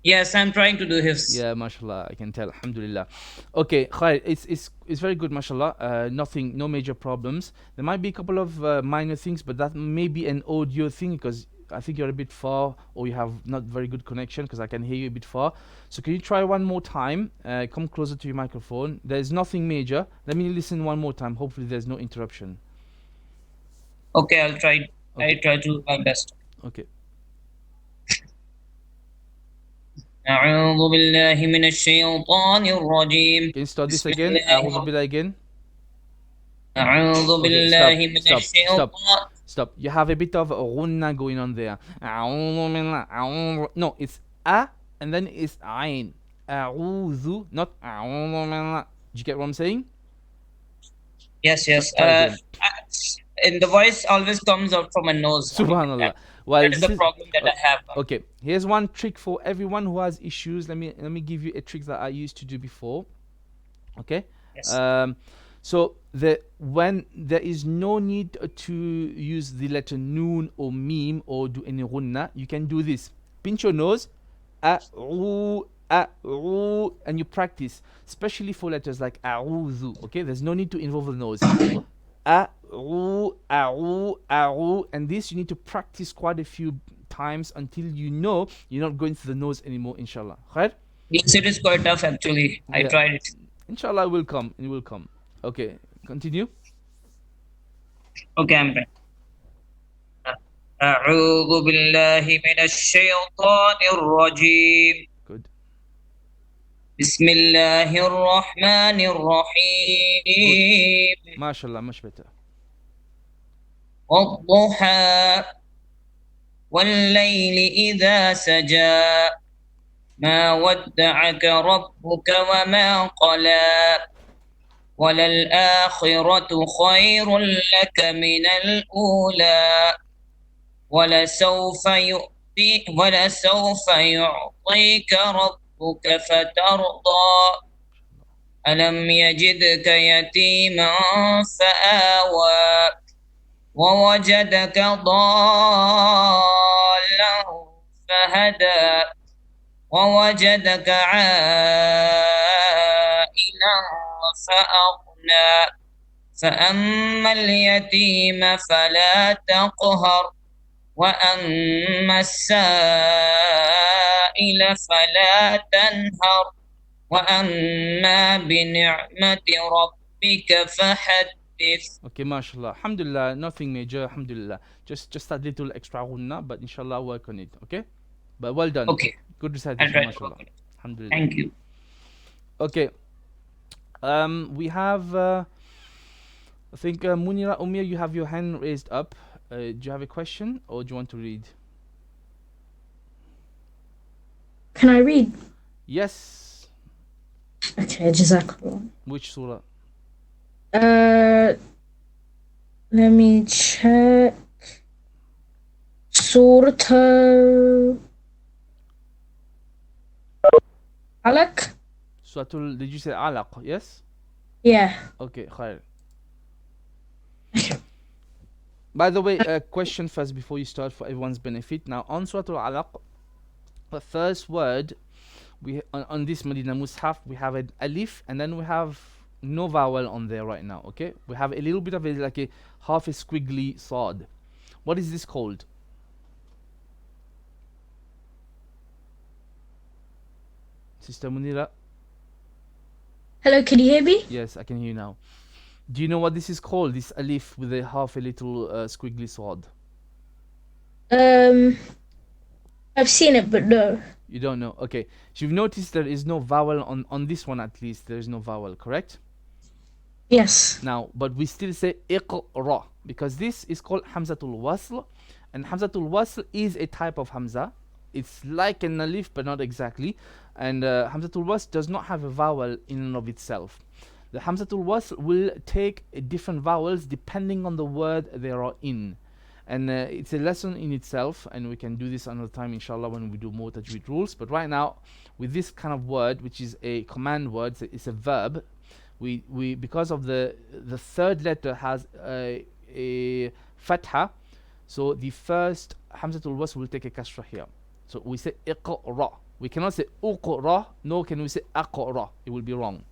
[SPEAKER 9] Yes, I'm trying to do hifz.
[SPEAKER 1] Yeah, mashallah, I can tell. Alhamdulillah. Okay, khair. It's very good, mashallah. Nothing, no major problems. There might be a couple of minor things, but that may be an audio thing because I think you're a bit far or you have not very good connection because I can hear you a bit far. So can you try one more time? Come closer to your microphone. There's nothing major. Let me listen one more time. Hopefully there's no interruption.
[SPEAKER 9] Okay, I'll try.
[SPEAKER 1] Okay.
[SPEAKER 9] I try to do my best.
[SPEAKER 1] Okay.
[SPEAKER 9] أعوذ بالله من الشيطان الرجيم.
[SPEAKER 1] Can you start this again? أعوذ بالله again.
[SPEAKER 9] أعوذ
[SPEAKER 1] Okay,
[SPEAKER 9] بالله من
[SPEAKER 1] stop.
[SPEAKER 9] الشيطان.
[SPEAKER 1] Stop. You have a bit of ghunna going on there. No, it's a and then it's ain. A'udhu, not a'udhu minna. Did you get what I'm saying?
[SPEAKER 9] Yes, yes.
[SPEAKER 1] Try again.
[SPEAKER 9] And the voice always comes out from my nose.
[SPEAKER 1] Subhanallah. Well,
[SPEAKER 9] that is the problem that I have.
[SPEAKER 1] Okay, here's one trick for everyone who has issues. Let me give you a trick that I used to do before. Okay.
[SPEAKER 9] Yes.
[SPEAKER 1] So when there is no need to use the letter noon or meme or do any ghunna, you can do this. Pinch your nose, and you practice, especially for letters like a'udhu. Okay, there's no need to involve the nose. And this you need to practice quite a few times until you know you're not going through the nose anymore, inshallah. Khair?
[SPEAKER 9] Yes, it is quite tough actually. I tried it.
[SPEAKER 1] Inshallah, it will come. It will come. Okay, continue.
[SPEAKER 9] Okay, I'm ready. أعوذ بالله من الشيطان الرجيم.
[SPEAKER 1] Good.
[SPEAKER 9] بسم الله الرحمن الرحيم.
[SPEAKER 1] MashaAllah, much better.
[SPEAKER 9] والضحى والليل إذا سجى ما ودعك ربك وما قلى وللآخرة خير لك من الأولى ولسوف يعطيك ربك فترضى ألم يجدك يتيما فآوى ووجدك ضالا فهدى ووجدك عائلا فأغنى فأما اليتيم فلا تقهر وأما السائل فلا تنهر وأما بنعمة ربك فحدث.
[SPEAKER 1] Okay, mashallah. Alhamdulillah, nothing major, alhamdulillah. Just that little extra ghunna, but inshallah I'll work on it, okay? But well done.
[SPEAKER 9] Okay.
[SPEAKER 1] Good recitation, mashallah. Alhamdulillah.
[SPEAKER 9] Thank you.
[SPEAKER 1] Okay. We have I think Munira Umir, you have your hand raised up. Do you have a question or do you want to read?
[SPEAKER 10] Can I read?
[SPEAKER 1] Yes.
[SPEAKER 10] Okay, Jazakallah.
[SPEAKER 1] Which surah?
[SPEAKER 10] Let me check. Surah Alaq?
[SPEAKER 1] Suratul, did you say Alaq? Yes?
[SPEAKER 10] Yeah.
[SPEAKER 1] Okay, khair. By the way, a question first before you start for everyone's benefit. Now, on Suratul Alaq, the first word on this Medina Mus'haf, we have an alif, and then we have no vowel on there right now. Okay, we have a little bit of like a half a squiggly sod. What is this called? Sister Munira?
[SPEAKER 10] Hello, can you hear me?
[SPEAKER 1] Yes, I can hear you now. Do you know what this is called? This alif with a half a little squiggly sword.
[SPEAKER 10] I've seen it, but no.
[SPEAKER 1] You don't know. Okay. So you've noticed there is no vowel on this one, at least. There is no vowel, correct?
[SPEAKER 10] Yes.
[SPEAKER 1] Now, but we still say iqra because this is called Hamzatul Wasl, and Hamzatul Wasl is a type of Hamza. It's like an alif, but not exactly. And Hamzatul Wasl does not have a vowel in and of itself. The Hamzatul Wasl will take different vowels depending on the word they are in. And it's a lesson in itself, and we can do this another time, inshallah, when we do more tajweed rules. But right now, with this kind of word, which is a command word, it's a verb, we because of the third letter has a fatha, so the first Hamzatul Wasl will take a kasra here. So we say iqra. We cannot say uqra, nor can we say aqra. It will be wrong.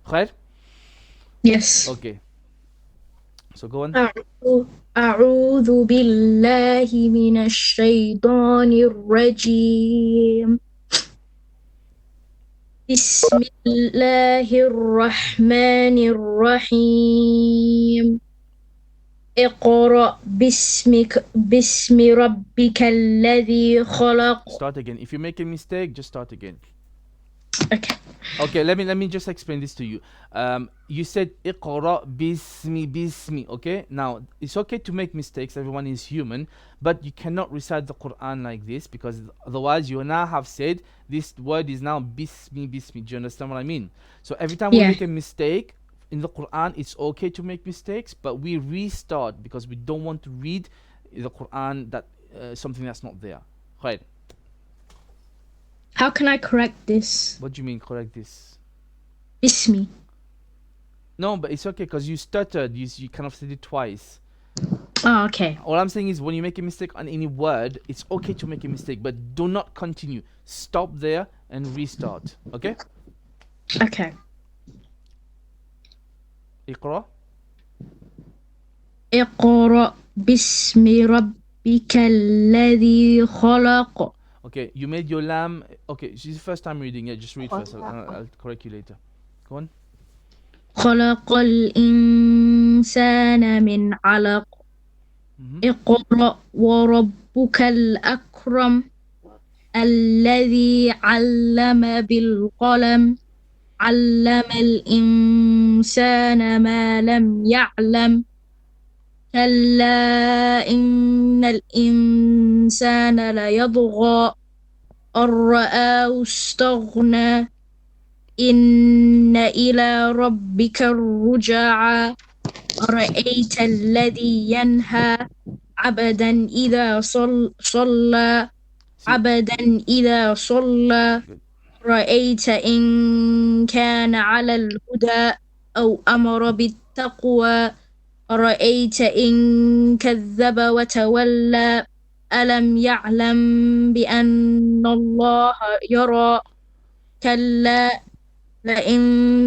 [SPEAKER 1] Khair?
[SPEAKER 10] Yes.
[SPEAKER 1] Okay. So go on.
[SPEAKER 10] أعوذ بالله من الشيطان الرجيم. بسم الله الرحمن الرحيم. اقرأ باسم ربك الذي خلق.
[SPEAKER 1] Start again. If you make a mistake, just start again.
[SPEAKER 10] Okay.
[SPEAKER 1] Okay, let me just explain this to you. You said iqra bismi. Okay, now it's okay to make mistakes. Everyone is human, but you cannot recite the Quran like this, because otherwise you now have said this word is now bismi. Do you understand what I mean? So every time we make a mistake in the Quran, it's okay to make mistakes, but we restart because we don't want to read the Quran that something that's not there. Right.
[SPEAKER 10] How can I correct this?
[SPEAKER 1] What do you mean correct this?
[SPEAKER 10] Bismi.
[SPEAKER 1] No, but it's okay because you stuttered. You kind of said it twice.
[SPEAKER 10] Oh, okay.
[SPEAKER 1] All I'm saying is when you make a mistake on any word, it's okay to make a mistake, but do not continue. Stop there and restart. Okay?
[SPEAKER 10] Okay.
[SPEAKER 1] اقرأ.
[SPEAKER 10] اقرأ باسم ربك الذي خلق.
[SPEAKER 1] Okay, you made your lamb. Okay, she's the first time reading. Yeah, just read first. I'll correct you later. Go on.
[SPEAKER 10] خلق الإنسان من علق. اقرأ وربك الأكرم الذي علم بالقلم علم الإنسان ما لم يعلم كلا إن الإنسان ليطغى أن رآه استغنى إن إلى ربك الرجعى أرأيت الذي ينهى عبدا إذا صلى عبدا إذا صلى رأيت إن كان على الهدى أو أمر بالتقوى رأيت إن كذب وتولى ألم يعلم بأن الله يرى كلا لئن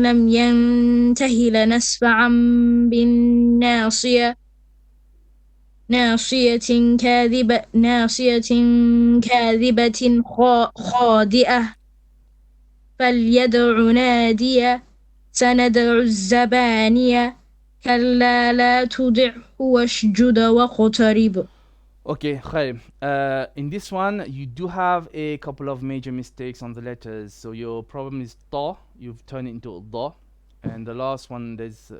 [SPEAKER 10] لم ينته لنسفعا بالناصية ناصية كاذبة خاطئة فليدع نادية سندع الزبانية كلا لا تطعه واسجد واقترب.
[SPEAKER 1] Okay, khair. In this one, you do have a couple of major mistakes on the letters. So your problem is ta. You've turned it into da. And the last one, there's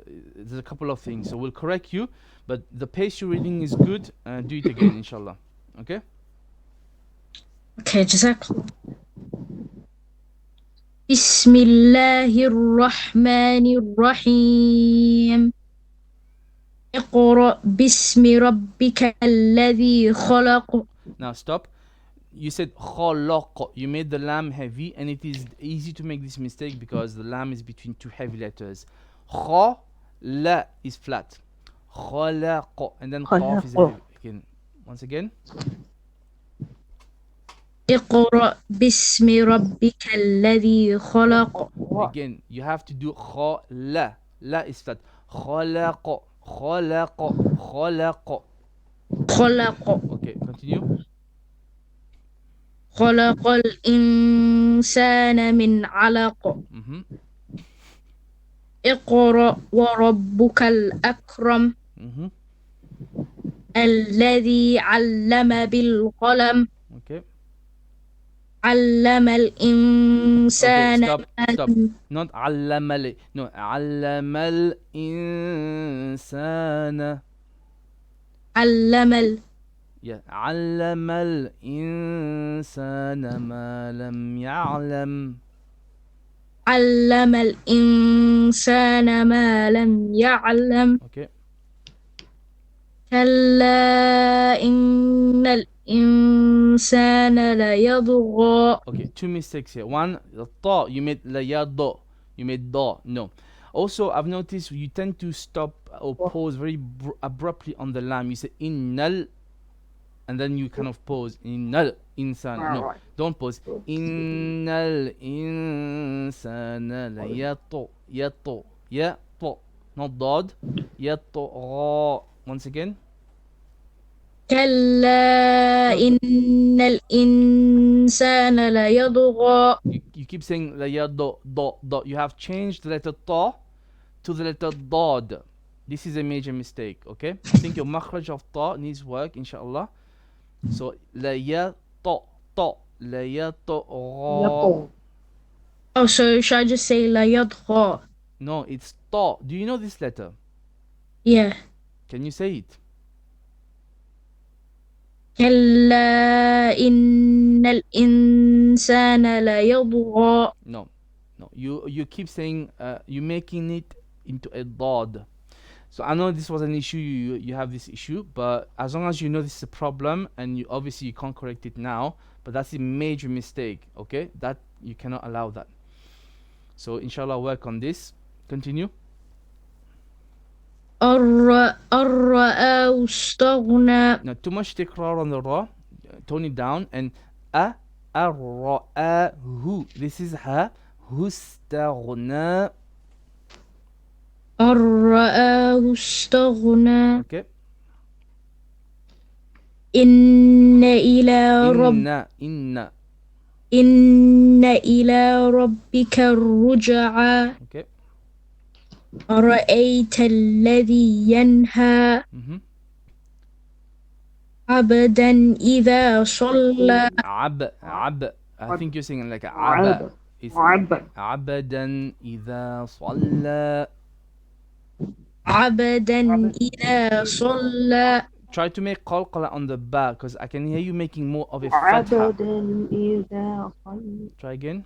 [SPEAKER 1] a couple of things. So we'll correct you. But the pace you're reading is good. Do it again, inshallah. Okay?
[SPEAKER 10] Okay, Jazakallah. Bismillahir Rahmanir Rahim. اقرأ باسم ربك الذي خلق.
[SPEAKER 1] Now stop. You said khalaq. You made the lam heavy, and it is easy to make this mistake because the lam is between two heavy letters. Kha la is flat. Khalaq, and then qaf is heavy. Again, once again.
[SPEAKER 10] اقرأ باسم ربك الذي خلق.
[SPEAKER 1] Again, you have to do kha la. La is flat. خلق خلق خلق.
[SPEAKER 10] خلق.
[SPEAKER 1] Okay, continue.
[SPEAKER 10] خلق الإنسان من علق. اقرأ وربك الأكرم. الذي علم بالقلم.
[SPEAKER 1] Okay.
[SPEAKER 10] علم الإنسان.
[SPEAKER 1] Okay, stop. Not علم no, علم الإنسان.
[SPEAKER 10] علم
[SPEAKER 1] Yeah, علم الإنسان ما لم يعلم.
[SPEAKER 10] علم الإنسان ما لم يعلم.
[SPEAKER 1] Okay.
[SPEAKER 10] كلا إن الإنسان ليطغى.
[SPEAKER 1] Okay, two mistakes here. One, the ta, you made la ya do. You made da. No. Also, I've noticed you tend to stop or pause very abruptly on the lam. You say innal, and then you kind of pause. Innal insan. No, don't pause. Innal insana la yato. Yato. Yato. Not dod. Yato. Once again.
[SPEAKER 10] كلا إن الإنسان ليطغى.
[SPEAKER 1] You keep saying la ya do. You have changed the letter ta to the letter dod. This is a major mistake, okay? I think your makhraj of ta needs work, inshallah. So la ya to la ya to.
[SPEAKER 10] Oh, so should I just say la yadgha?
[SPEAKER 1] No, it's ta. Do you know this letter?
[SPEAKER 10] Yeah.
[SPEAKER 1] Can you say it?
[SPEAKER 10] كلا إن الإنسان ليطغى.
[SPEAKER 1] No. You keep saying you're making it into a dod. So I know this was an issue. You have this issue, but as long as you know this is a problem, and you obviously you can't correct it now, but that's a major mistake. Okay, that you cannot allow that. So inshallah, work on this. Continue.
[SPEAKER 10] الرآه استغنى.
[SPEAKER 1] Now too much tikrar on the ra. Tone it down and hu. This is ha. Hustaghna.
[SPEAKER 10] الرآه استغنى.
[SPEAKER 1] Okay.
[SPEAKER 10] إن إلى ربك الرجعى.
[SPEAKER 1] Okay.
[SPEAKER 10] أرأيت الذي ينهى عبدا إذا صلى.
[SPEAKER 1] I think you're saying like عب. عبدا إذا صلى.
[SPEAKER 10] عبدا إذا صلى.
[SPEAKER 1] Try to make qalqala on the ba, because I can hear you making more of a fatha. Try again.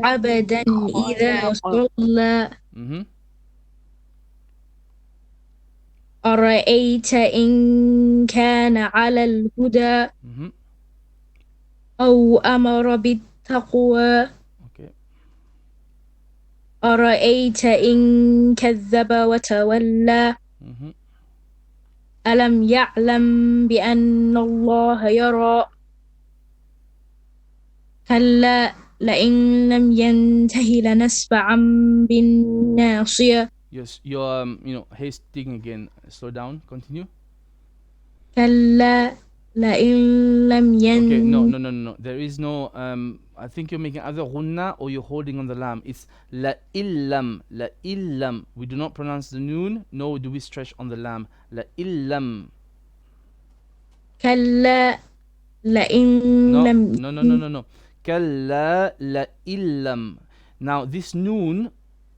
[SPEAKER 10] عبدا إذا صلى. أرأيت إن كان على الهدى أو أمر بالتقوى. أرأيت إن كذب وتولى ألم يعلم بأن الله يرى كلا لئن لم ينته لنسفعا بالناصية.
[SPEAKER 1] Yes, you're hasting again. Slow down. Continue.
[SPEAKER 10] كلا لئن لم
[SPEAKER 1] Okay, no.
[SPEAKER 10] ينته.
[SPEAKER 1] There is no I think you're making either ghunna or you're holding on the lam. It's la illam. We do not pronounce the noon, nor do we stretch on the lam. La illam.
[SPEAKER 10] كلا لئن لم.
[SPEAKER 1] No. Kalla la illam. Now this noon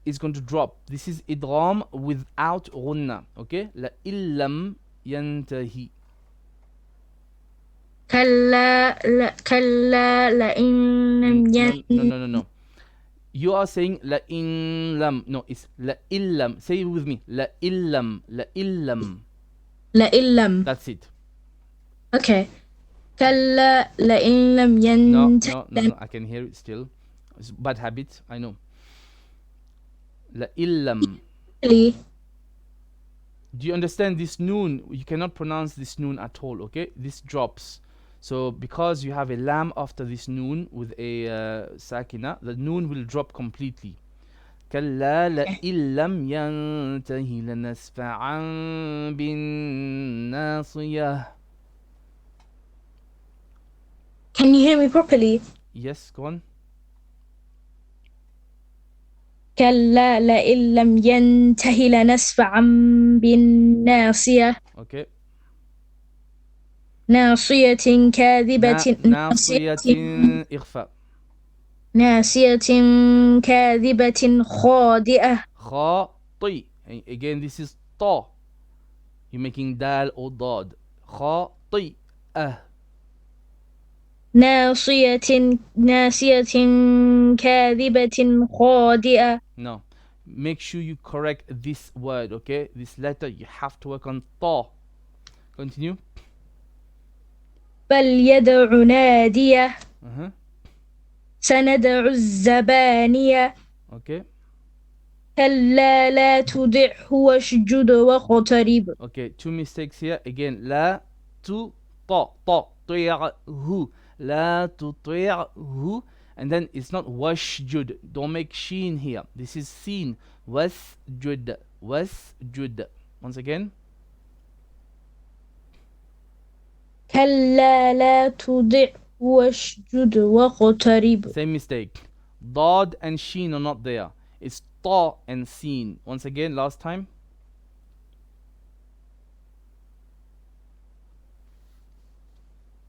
[SPEAKER 1] is going to drop. This is idgham without ghunna. Okay? La illam yantahi.
[SPEAKER 10] كلا لئن لم ينته.
[SPEAKER 1] No. You are saying la in lam. No, it's la illam. Say it with me. La illam.
[SPEAKER 10] لئن.
[SPEAKER 1] That's it.
[SPEAKER 10] Okay. كلا لئن لم ينته.
[SPEAKER 1] No. I can hear it still. It's bad habit. I know. La illam. Do you understand this noon? You cannot pronounce this noon at all, okay? This drops. So because you have a lam after this noon with a sakina, the noon will drop completely. كلا لئن لم ينته لنسفعا بالناصية.
[SPEAKER 10] Can you hear me properly?
[SPEAKER 1] Yes, go on.
[SPEAKER 10] كلا لئن لم ينته لنسفعا بالناصية.
[SPEAKER 1] Okay.
[SPEAKER 10] ناصية كاذبة
[SPEAKER 1] ناصية إخفاء.
[SPEAKER 10] ناصية كاذبة خاطئة.
[SPEAKER 1] خاطئ. Again, this is ta. You're making dal or dad. خاطئة.
[SPEAKER 10] ناصية كاذبة خاطئة.
[SPEAKER 1] No. Make sure you correct this word, okay? This letter, you have to work on ta. Continue.
[SPEAKER 10] بل يدع نادية. سندع الزبانية.
[SPEAKER 1] Okay.
[SPEAKER 10] كلا لا تطعه واسجد واقترب.
[SPEAKER 1] Okay, two mistakes here. Again, لا تطيعه. لا تطيعه. And then it's not wasjud. Don't make sheen here. This is seen. Wasjud. Wasjud. Once again.
[SPEAKER 10] كلا لا تطعه واسجد واقترب.
[SPEAKER 1] Same mistake. Dad and sheen are not there. It's ta and seen. Once again, last time.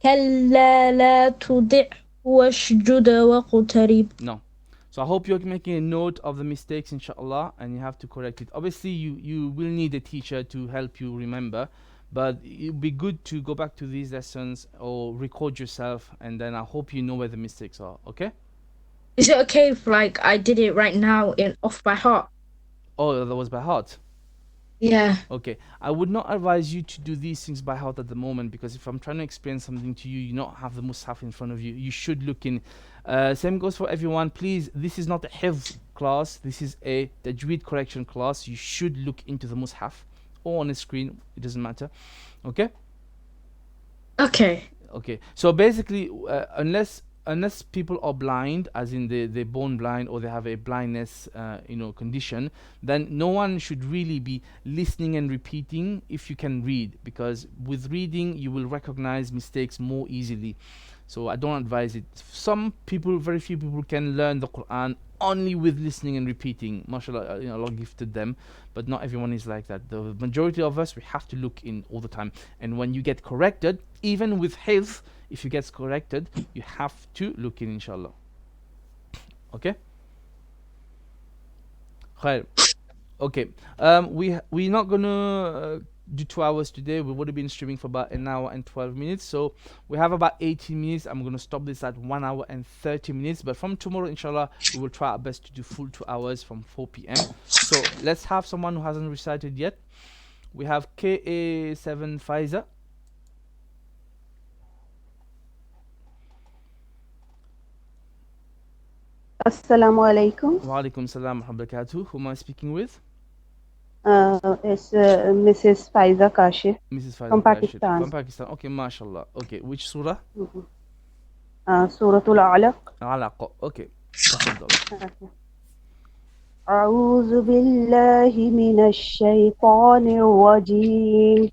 [SPEAKER 10] كلا لا تطعه واسجد واقترب.
[SPEAKER 1] No. So I hope you're making a note of the mistakes, inshallah, and you have to correct it. Obviously, you will need a teacher to help you remember, but it would be good to go back to these lessons or record yourself, and then I hope you know where the mistakes are, okay?
[SPEAKER 10] Is it okay if like I did it right now off by heart?
[SPEAKER 1] Oh, that was by heart.
[SPEAKER 10] Yeah.
[SPEAKER 1] Okay, I would not advise you to do these things by heart at the moment, because if I'm trying to explain something to you, you not have the mushaf in front of you. You should look in. Same goes for everyone. Please, this is not a hifz class. This is a tajweed correction class. You should look into the mushaf or on the screen. It doesn't matter. Okay.
[SPEAKER 10] Okay.
[SPEAKER 1] Okay. So basically, unless people are blind, as in they're born blind or they have a blindness condition, then no one should really be listening and repeating if you can read, because with reading you will recognize mistakes more easily. So I don't advise it. Some people, very few people, can learn the Quran only with listening and repeating. MashaAllah, Allah gifted them, but not everyone is like that. The majority of us, we have to look in all the time. And when you get corrected, even with hifz, if you get corrected, you have to look in, inshallah. Okay? Khair. Okay. We're not gonna do 2 hours today. We would have been streaming for about an hour and 12 minutes, so we have about 18 minutes. I'm gonna stop this at 1 hour and 30 minutes, but from tomorrow, inshallah, we will try our best to do full 2 hours from 4 p.m. So let's have someone who hasn't recited yet. We have KA7 Faiza.
[SPEAKER 11] Assalamu alaikum.
[SPEAKER 1] Wa alaikum salam wa barakatuh. Who am I speaking with?
[SPEAKER 11] It's Mrs. Faiza Kashif.
[SPEAKER 1] Mrs. Faiza
[SPEAKER 11] from
[SPEAKER 1] Kashif.
[SPEAKER 11] Pakistan.
[SPEAKER 1] From Pakistan. Okay, mashallah. Okay, which surah?
[SPEAKER 11] Suratul Alaq.
[SPEAKER 1] Alaq. Okay.
[SPEAKER 11] أعوذ بالله من الشيطان الرجيم.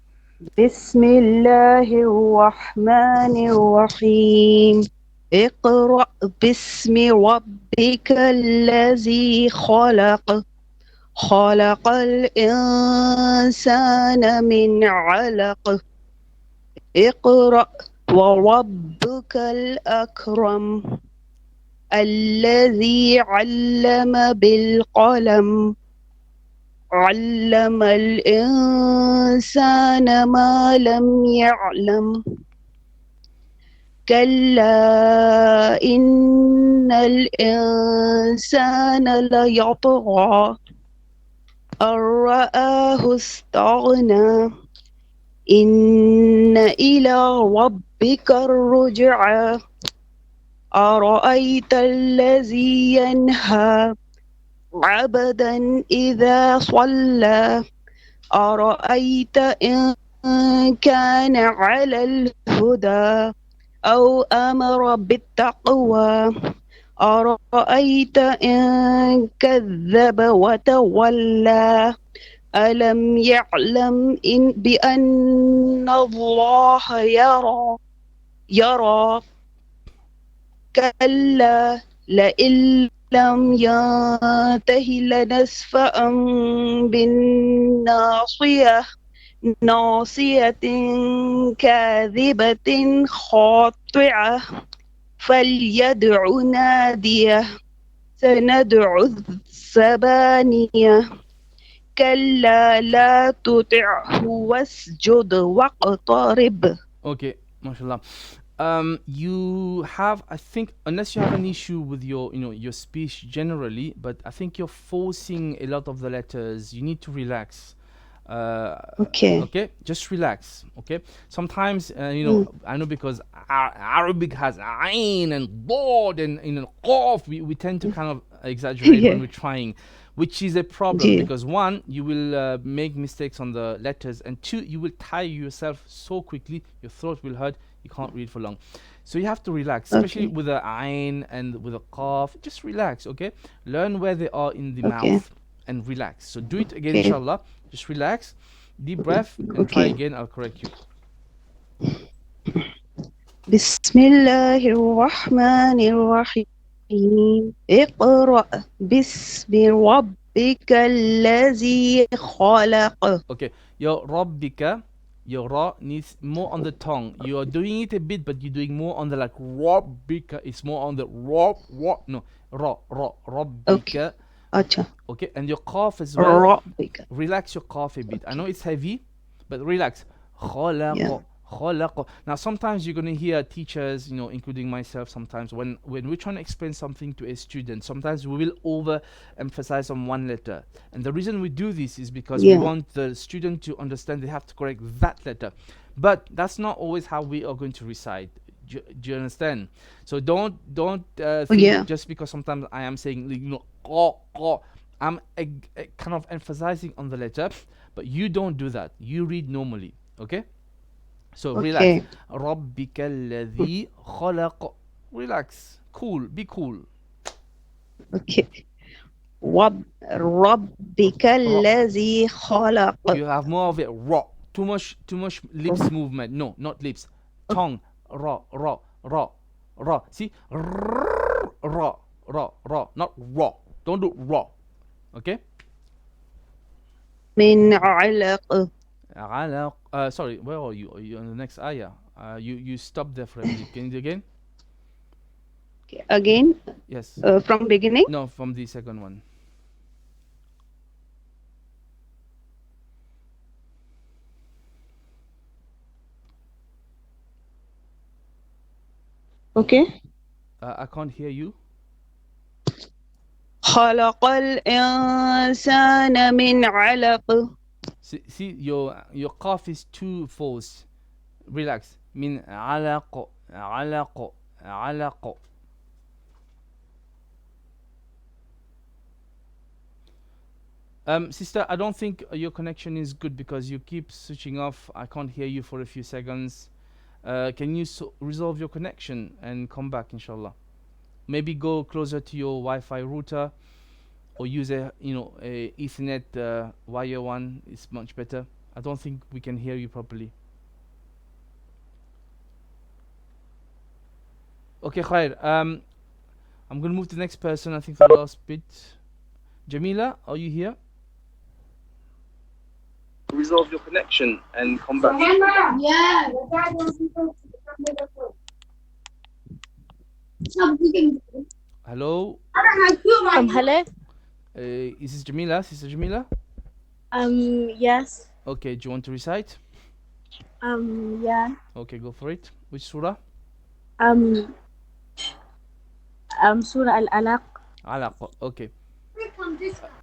[SPEAKER 11] بسم الله الرحمن الرحيم. اقرأ باسم ربك الذي خلق. خلق الإنسان من علق. اقرأ وربك الأكرم. الذي علم بالقلم. علم الإنسان ما لم يعلم. كلا إن الإنسان ليطغى أن رآه استغنى. إن إلى ربك الرجعى. أرأيت الذي ينهى عبدا إذا صلى. أرأيت إن كان على الهدى أو أمر بالتقوى أرأيت إن كذب وتولى ألم يعلم بأن الله يرى كلا لئن لم ينته لنسفعا بالناصية ناصية كاذبة خاطعة فليدع ناديه سندع الزبانية كلا لا تطعه واسجد واقترب.
[SPEAKER 1] Okay, mashallah. You have, I think, unless you have an issue with your, your speech generally, but I think you're forcing a lot of the letters. You need to relax. Okay, just relax. Okay, sometimes I know because Arabic has ain and bod and qaf, we tend to kind of exaggerate when we're trying, which is a problem because one, you will make mistakes on the letters, and two, you will tire yourself so quickly, your throat will hurt, you can't read for long. So you have to relax, especially with the ain and with the qaf. Just relax. Okay, learn where they are in the mouth and relax. So do it again, inshallah. Just relax, deep breath, and try again. I'll correct you.
[SPEAKER 11] Bismillahir Rahmanir Rahim. Iqra bismi rabbikal ladzi khalaq.
[SPEAKER 1] Okay, your rabbika, your ra needs more on the tongue. You are doing it a bit, but you're doing more on the like rabbika. It's more on the rabbika. Okay, and your cough as well. Relax your cough a bit. I know it's heavy, but relax. Now sometimes you're gonna hear teachers, including myself, sometimes when we're trying to explain something to a student, sometimes we will over-emphasize on one letter. And the reason we do this is because we want the student to understand they have to correct that letter. But that's not always how we are going to recite. Do you understand? So don't think just because sometimes I am saying I'm kind of emphasizing on the letter, but you don't do that. You read normally, okay? So relax. Rabbika alladhi khalaq. Relax. Cool. Be cool.
[SPEAKER 11] Okay. Rabbika alladhi khalaq.
[SPEAKER 1] You have more of it. Ra. Too much lips movement. No, not lips. Tongue. Ra. See? Ra. Not ra. Don't do ra. Okay?
[SPEAKER 11] Min alaq.
[SPEAKER 1] Sorry, where are you? Are you on the next ayah? You stopped there for a minute. Can you do again?
[SPEAKER 11] Again?
[SPEAKER 1] Yes.
[SPEAKER 11] From beginning?
[SPEAKER 1] No, from the second one.
[SPEAKER 11] Okay.
[SPEAKER 1] I can't hear you.
[SPEAKER 11] خلق الإنسان من علق.
[SPEAKER 1] See, your cough is too forced. Relax. Min alaq. Sister, I don't think your connection is good because you keep switching off. I can't hear you for a few seconds. Can you resolve your connection and come back, inshallah? Maybe go closer to your Wi-Fi router, or use a Ethernet wire one. It's much better. I don't think we can hear you properly. Okay, Khair. I'm gonna move to the next person. I think the last bit. Jamila, are you here?
[SPEAKER 12] Resolve your connection and come back.
[SPEAKER 5] Yeah.
[SPEAKER 1] Hello.
[SPEAKER 7] Hello.
[SPEAKER 1] Is this Jamila? Sister Jamila?
[SPEAKER 7] Yes.
[SPEAKER 1] Okay. Do you want to recite?
[SPEAKER 7] Yeah.
[SPEAKER 1] Okay, go for it. Which surah?
[SPEAKER 7] Surah Al-Alaq.
[SPEAKER 1] Alaq. Okay.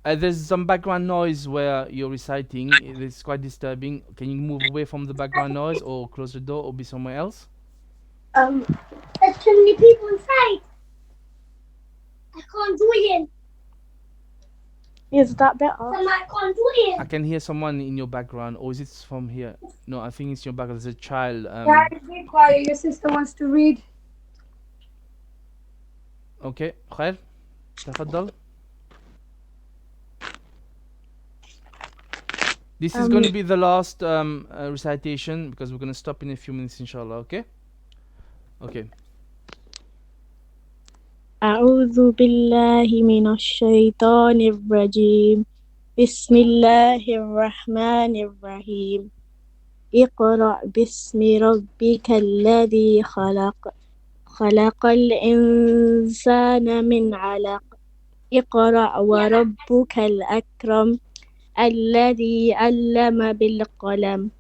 [SPEAKER 1] There's some background noise where you're reciting. It is quite disturbing. Can you move away from the background noise, or close the door, or be somewhere else?
[SPEAKER 5] There's too many people inside. I can't join in.
[SPEAKER 13] Is that better?
[SPEAKER 1] I can hear someone in your background, or is it from here? No, I think it's your background. There's a child.
[SPEAKER 5] Guys, be quiet. Your sister wants to read.
[SPEAKER 1] Okay, خير تفضل. This is going to be the last recitation, because we're going to stop in a few minutes, inshallah. Okay.
[SPEAKER 13] أعوذ بالله من الشيطان الرجيم بسم الله الرحمن الرحيم اقرأ باسم ربك الذي خلق الإنسان من علق اقرأ وربك الأكرم الذي علم بالقلم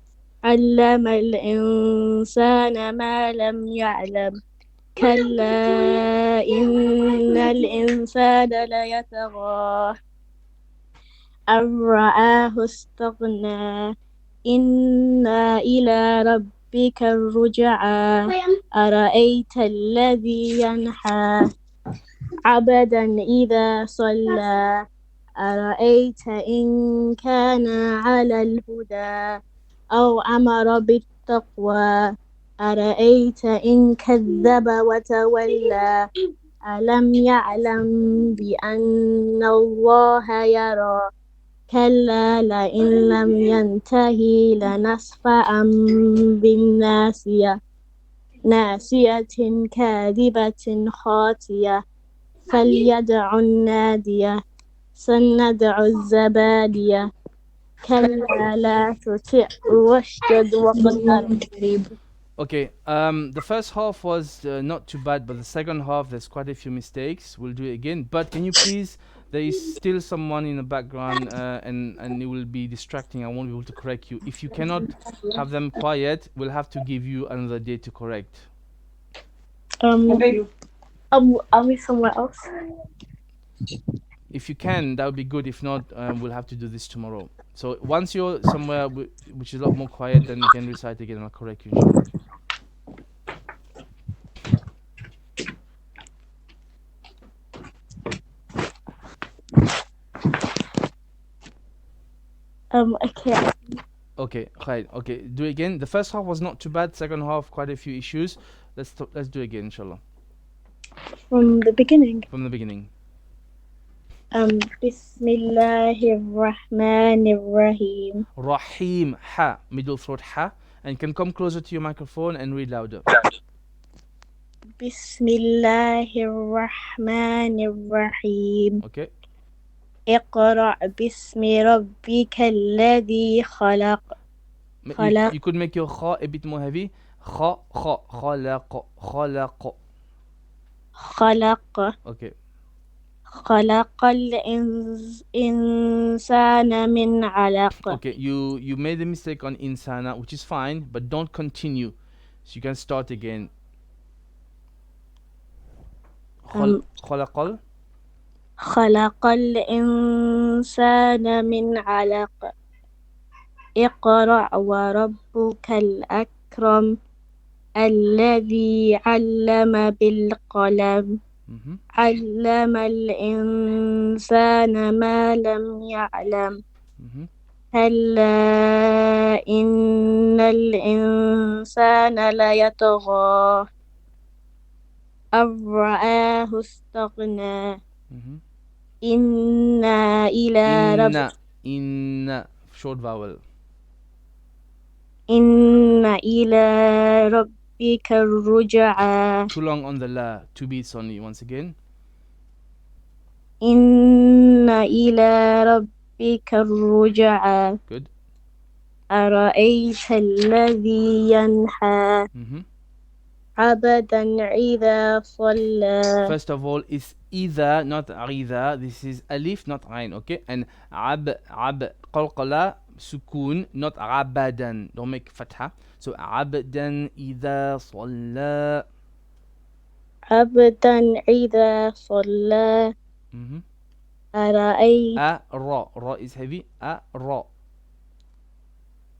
[SPEAKER 13] علم الإنسان ما لم يعلم كلا إن الإنسان ليطغى أن رآه استغنى إن إلى ربك الرجعى أرأيت الذي ينحى عبدا إذا صلى أرأيت إن كان على الهدى أو أمر بالتقوى أرأيت إن كذب وتولى ألم يعلم بأن الله يرى كلا لئن لم ينتهي لنسفعا بالناصية ناصية كاذبة خاطية فليدع النادية سندع الزبادية كلا لا تطع واشدد واقترب.
[SPEAKER 1] Okay, the first half was not too bad, but the second half, there's quite a few mistakes. We'll do it again. But can you please, there is still someone in the background, and it will be distracting. I won't be able to correct you. If you cannot have them quiet, we'll have to give you another day to correct.
[SPEAKER 13] Are we somewhere else?
[SPEAKER 1] If you can, that would be good. If not, we'll have to do this tomorrow. So once you're somewhere which is a lot more quiet, then you can recite again and I'll correct you, inshallah.
[SPEAKER 13] Okay.
[SPEAKER 1] Okay, do it again. The first half was not too bad. Second half, quite a few issues. Let's do it again, inshallah.
[SPEAKER 13] From the beginning. Bismillahirrahmanirrahim.
[SPEAKER 1] Rahim, ha, middle throat ha, and can come closer to your microphone and read louder.
[SPEAKER 13] Bismillahirrahmanirrahim.
[SPEAKER 1] Okay.
[SPEAKER 13] اقرأ باسم ربك الذي خلق.
[SPEAKER 1] You could make your kha a bit more heavy. Khalaq. Okay.
[SPEAKER 13] خلق الإنسان من علق.
[SPEAKER 1] Okay, you made a mistake on insana, which is fine, but don't continue. So you can start again.
[SPEAKER 13] خلق الإنسان من علق اقرأ وربك الأكرم الذي علم بالقلم علم الإنسان ما لم يعلم كلا إن الإنسان ليطغى أن رآه استغنى إن إلى ربك
[SPEAKER 1] short vowel.
[SPEAKER 13] إن إلى ربك الرجعى.
[SPEAKER 1] Too long on the la. 2 beats only. Once again.
[SPEAKER 13] إن إلى ربك الرجعى.
[SPEAKER 1] Good.
[SPEAKER 13] أرأيت الذي ينحى عبدا إذا صلى.
[SPEAKER 1] First of all, it's either, not either. This is alif, not ain. Okay, and qalqala, sukun, not abadan. Don't make fatha. So abdan idha salla.
[SPEAKER 13] عبدا إذا صلى. أرأيت.
[SPEAKER 1] Ra is heavy. Ra.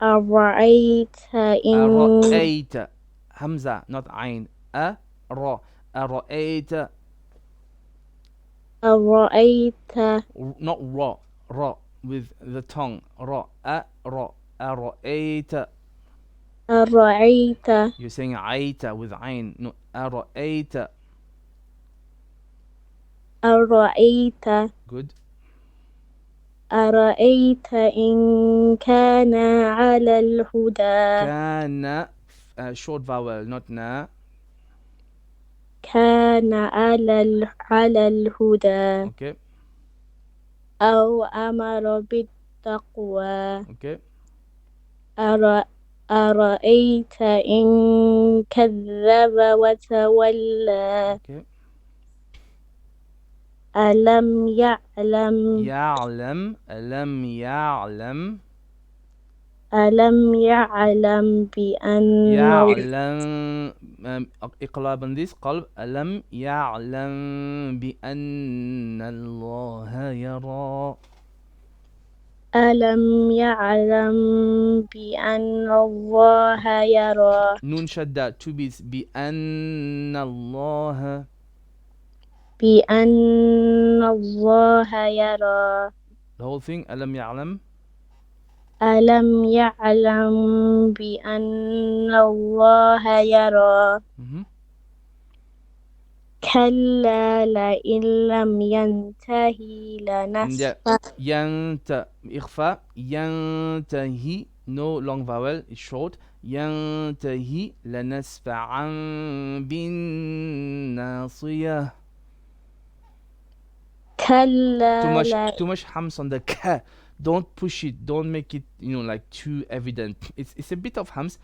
[SPEAKER 13] أرأيت إن.
[SPEAKER 1] أرأيت. Hamza, not ain. Ra. أرأيت.
[SPEAKER 13] أرأيت.
[SPEAKER 1] Not ra. ra with the tongue. Ra, ra, ara'ayta.
[SPEAKER 13] أرأيت
[SPEAKER 1] You're saying aita with ain. No, ara'ayta.
[SPEAKER 13] أرأيت
[SPEAKER 1] Good.
[SPEAKER 13] أرأيت إن كان على الهدى
[SPEAKER 1] Kana, short vowel, not na.
[SPEAKER 13] كان على الهدى
[SPEAKER 1] Okay,
[SPEAKER 13] أو أمر بالتقوى
[SPEAKER 1] okay.
[SPEAKER 13] أرأيت إن كذب وتولى
[SPEAKER 1] Okay.
[SPEAKER 13] ألم يعلم
[SPEAKER 1] يعلم. ألم يعلم.
[SPEAKER 13] ألم يعلم بأن
[SPEAKER 1] يعلم. إقلاب this قلب. ألم يعلم بأن الله يرى.
[SPEAKER 13] ألم يعلم بأن الله يرى
[SPEAKER 1] نون شدة two beats. بأن الله.
[SPEAKER 13] بأن الله يرى
[SPEAKER 1] The whole thing. ألم يعلم.
[SPEAKER 13] ألم يعلم بأن الله يرى
[SPEAKER 1] Mhm.
[SPEAKER 13] كلا لئن لم ينتهي
[SPEAKER 1] Yeah.
[SPEAKER 13] لنسفعا
[SPEAKER 1] إخفاء. ينتهي. No long vowel. It's short. ينتهي لنسفعا بالناصية.
[SPEAKER 13] كلا
[SPEAKER 1] Too much hams on the k. Don't push it. Don't make it, like too evident. It's a bit of hams.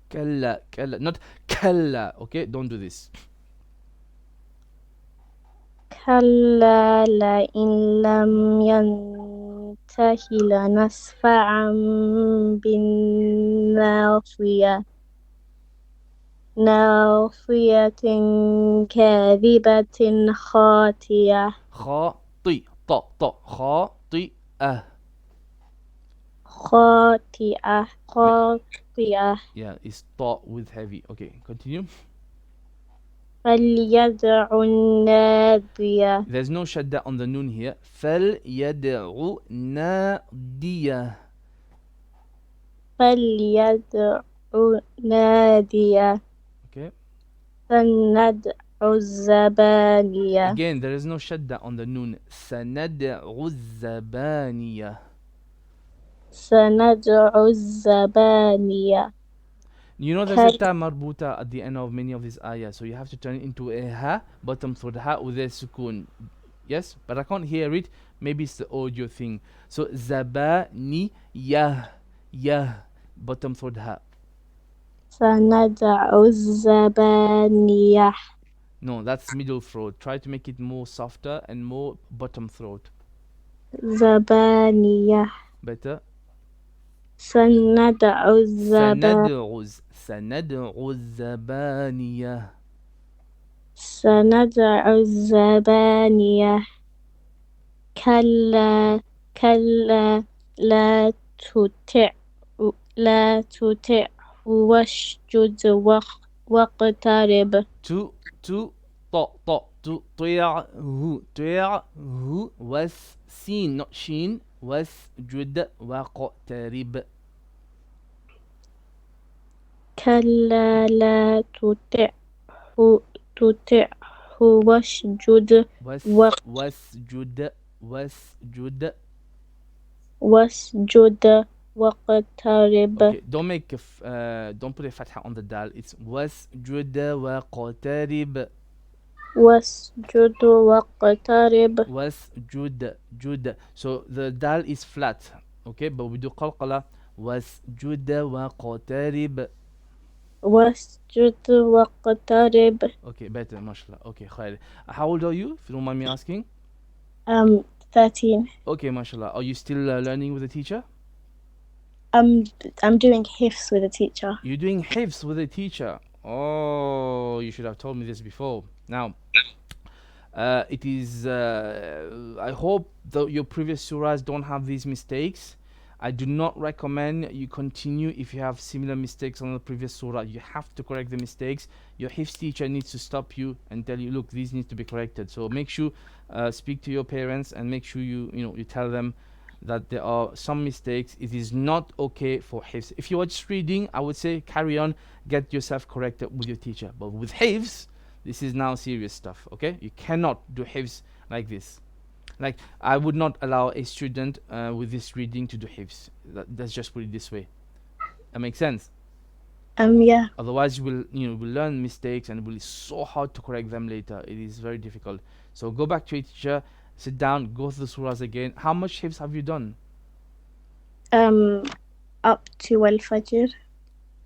[SPEAKER 1] Kalla, kalla, not kalla. Okay, don't do this.
[SPEAKER 13] كلا لئن لم ينته لنسفعا بالناصية ناصية كاذبة خاطئة
[SPEAKER 1] خاطئ. طا خاطئة.
[SPEAKER 13] خاطئة
[SPEAKER 1] Yeah, it's ta with heavy. Okay, continue.
[SPEAKER 13] فليدع النادية
[SPEAKER 1] There's no shadda on the noon here. فليدعو نادية.
[SPEAKER 13] فليدع نادية
[SPEAKER 1] Okay.
[SPEAKER 13] سندع الزبانية
[SPEAKER 1] Again, there is no shadda on the noon. سندع الزبانية.
[SPEAKER 13] سندع الزبانية
[SPEAKER 1] You know there's a ta marbuta at the end of many of these ayahs, so you have to turn it into a ha, bottom throat ha with a sukun. Yes, but I can't hear it. Maybe it's the audio thing. So zabani yah, bottom throat ha.
[SPEAKER 13] سندع الزبانية
[SPEAKER 1] No, that's middle throat. Try to make it more softer and more bottom throat.
[SPEAKER 13] زبانية
[SPEAKER 1] Better.
[SPEAKER 13] سندع الزبانية
[SPEAKER 1] سندع الزبانية.
[SPEAKER 13] سندع الزبانية كلا لا تطع واسجد واقترب
[SPEAKER 1] تو تطيعه سين not شين واسجد واقترب.
[SPEAKER 13] كلا لا تطعه واسجد واسجد واقترب.
[SPEAKER 1] Okay, don't put a fatha on the dal. It's wasjud waqtarib.
[SPEAKER 13] واسجد واقترب.
[SPEAKER 1] Wasjud. So the dal is flat. Okay, but we do qalqala. Wasjud waqtarib.
[SPEAKER 13] واسجد واقترب.
[SPEAKER 1] Okay, better, mashallah. Okay, khair. How old are you, if you don't mind me asking?
[SPEAKER 13] 13.
[SPEAKER 1] Okay, mashallah. Are you still learning with the teacher?
[SPEAKER 13] I'm doing hifs with a teacher.
[SPEAKER 1] You're doing hifs with a teacher. Oh, you should have told me this before. Now, it is. I hope that your previous surahs don't have these mistakes. I do not recommend you continue if you have similar mistakes on the previous surah. You have to correct the mistakes. Your hifz teacher needs to stop you and tell you, look, these need to be corrected. So make sure speak to your parents and make sure you tell them that there are some mistakes. It is not okay for hifz. If you are just reading, I would say carry on, get yourself corrected with your teacher. But with hifz, this is now serious stuff, okay? You cannot do hifz like this. Like, I would not allow a student with this reading to do hifz. Let's just put it this way. That makes sense?
[SPEAKER 13] Yeah.
[SPEAKER 1] Otherwise, you will learn mistakes and it will be so hard to correct them later. It is very difficult. So go back to your teacher, sit down, go through the surahs again. How much hifz have you done?
[SPEAKER 13] Up to Al-Fajr.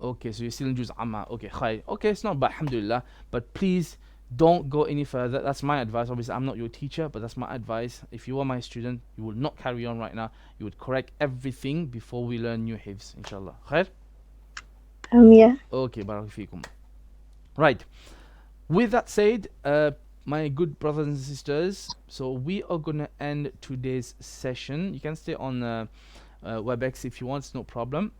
[SPEAKER 1] Okay, so you're still in Juz Amma. Okay, khair. Okay, it's not bad, alhamdulillah. But please don't go any further. That's my advice. Obviously, I'm not your teacher, but that's my advice. If you are my student, you will not carry on right now. You would correct everything before we learn new hifz, inshallah. Khair?
[SPEAKER 13] Yeah.
[SPEAKER 1] Okay, barakallahu feekum. Right. With that said, my good brothers and sisters, so we are gonna end today's session. You can stay on Webex if you want, it's no problem.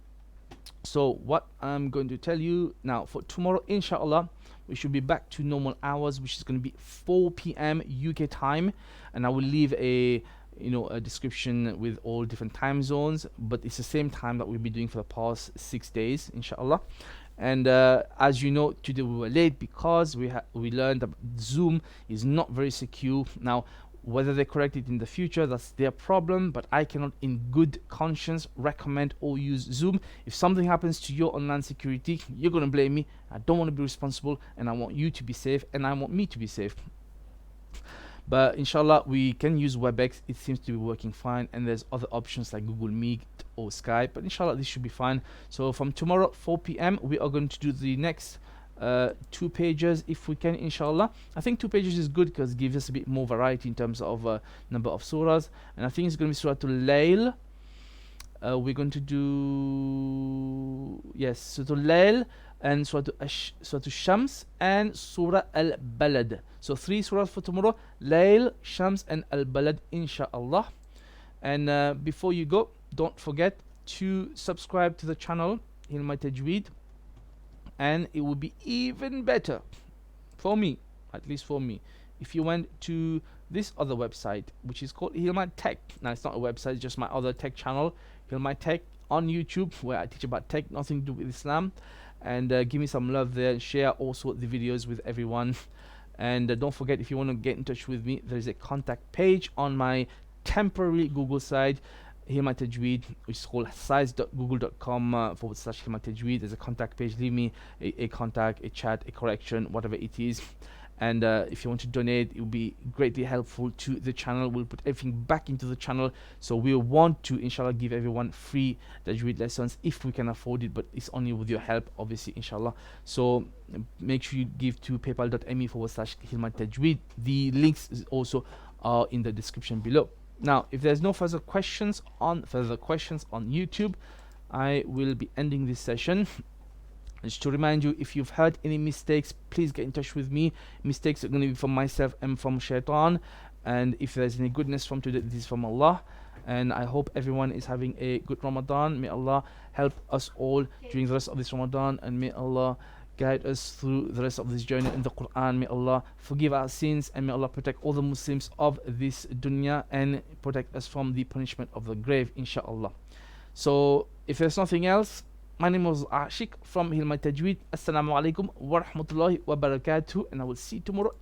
[SPEAKER 1] So what I'm going to tell you now, for tomorrow, inshallah, we should be back to normal hours, which is going to be 4 p.m. UK time, and I will leave a description with all different time zones, but it's the same time that we'll be doing for the past 6 days, inshallah. And as you know, today we were late because we learned that Zoom is not very secure. Now, whether they correct it in the future, that's their problem, but I cannot in good conscience recommend or use Zoom. If something happens to your online security, you're going to blame me. I don't want to be responsible, and I want you to be safe, and I want me to be safe. But inshallah, we can use Webex. It seems to be working fine, and there's other options like Google Meet or Skype, but inshallah this should be fine. So from tomorrow 4 p.m. we are going to do the next 2 pages if we can, inshallah. I think 2 pages is good because it gives us a bit more variety in terms of number of surahs, and I think it's going to be Surah Al-Layl. We're going to do, yes, Surah Al-Layl and Surah Shams and Surah Al-Balad. So 3 surahs for tomorrow: Layl, Shams and Al-Balad, inshallah. And before you go, don't forget to subscribe to the channel Hilma Tajweed, and it would be even better for me, at least for me, if you went to this other website which is called Hilma Tech. Now it's not a website, it's just my other tech channel, Hilma Tech on YouTube, where I teach about tech, nothing to do with Islam. And give me some love there, share also the videos with everyone. And don't forget, if you want to get in touch with me, there is a contact page on my temporary Google site, Hilma Tajweed, which is called sites.google.com/Hilma Tajweed. There's a contact page. Leave me a contact, a chat, a correction, whatever it is. And if you want to donate, it will be greatly helpful to the channel. We'll put everything back into the channel, so we want to inshallah give everyone free Tajweed lessons if we can afford it, but it's only with your help, obviously, inshallah. So make sure you give to paypal.me/Hilma Tajweed. The links also are in the description below. Now, if there's no further questions on YouTube, I will be ending this session. Just to remind you, if you've heard any mistakes, please get in touch with me. Mistakes are going to be from myself and from Shaitan, and if there's any goodness from today, this is from Allah. And I hope everyone is having a good Ramadan. May Allah help us all during the rest of this Ramadan, and may Allah guide us through the rest of this journey in the Quran. May Allah forgive our sins, and may Allah protect all the Muslims of this dunya and protect us from the punishment of the grave, inshallah. So if there's nothing else, my name was Ashik from Hilma Tajweed. Assalamu alaikum wa rahmatullahi wa barakatuh, and I will see you tomorrow.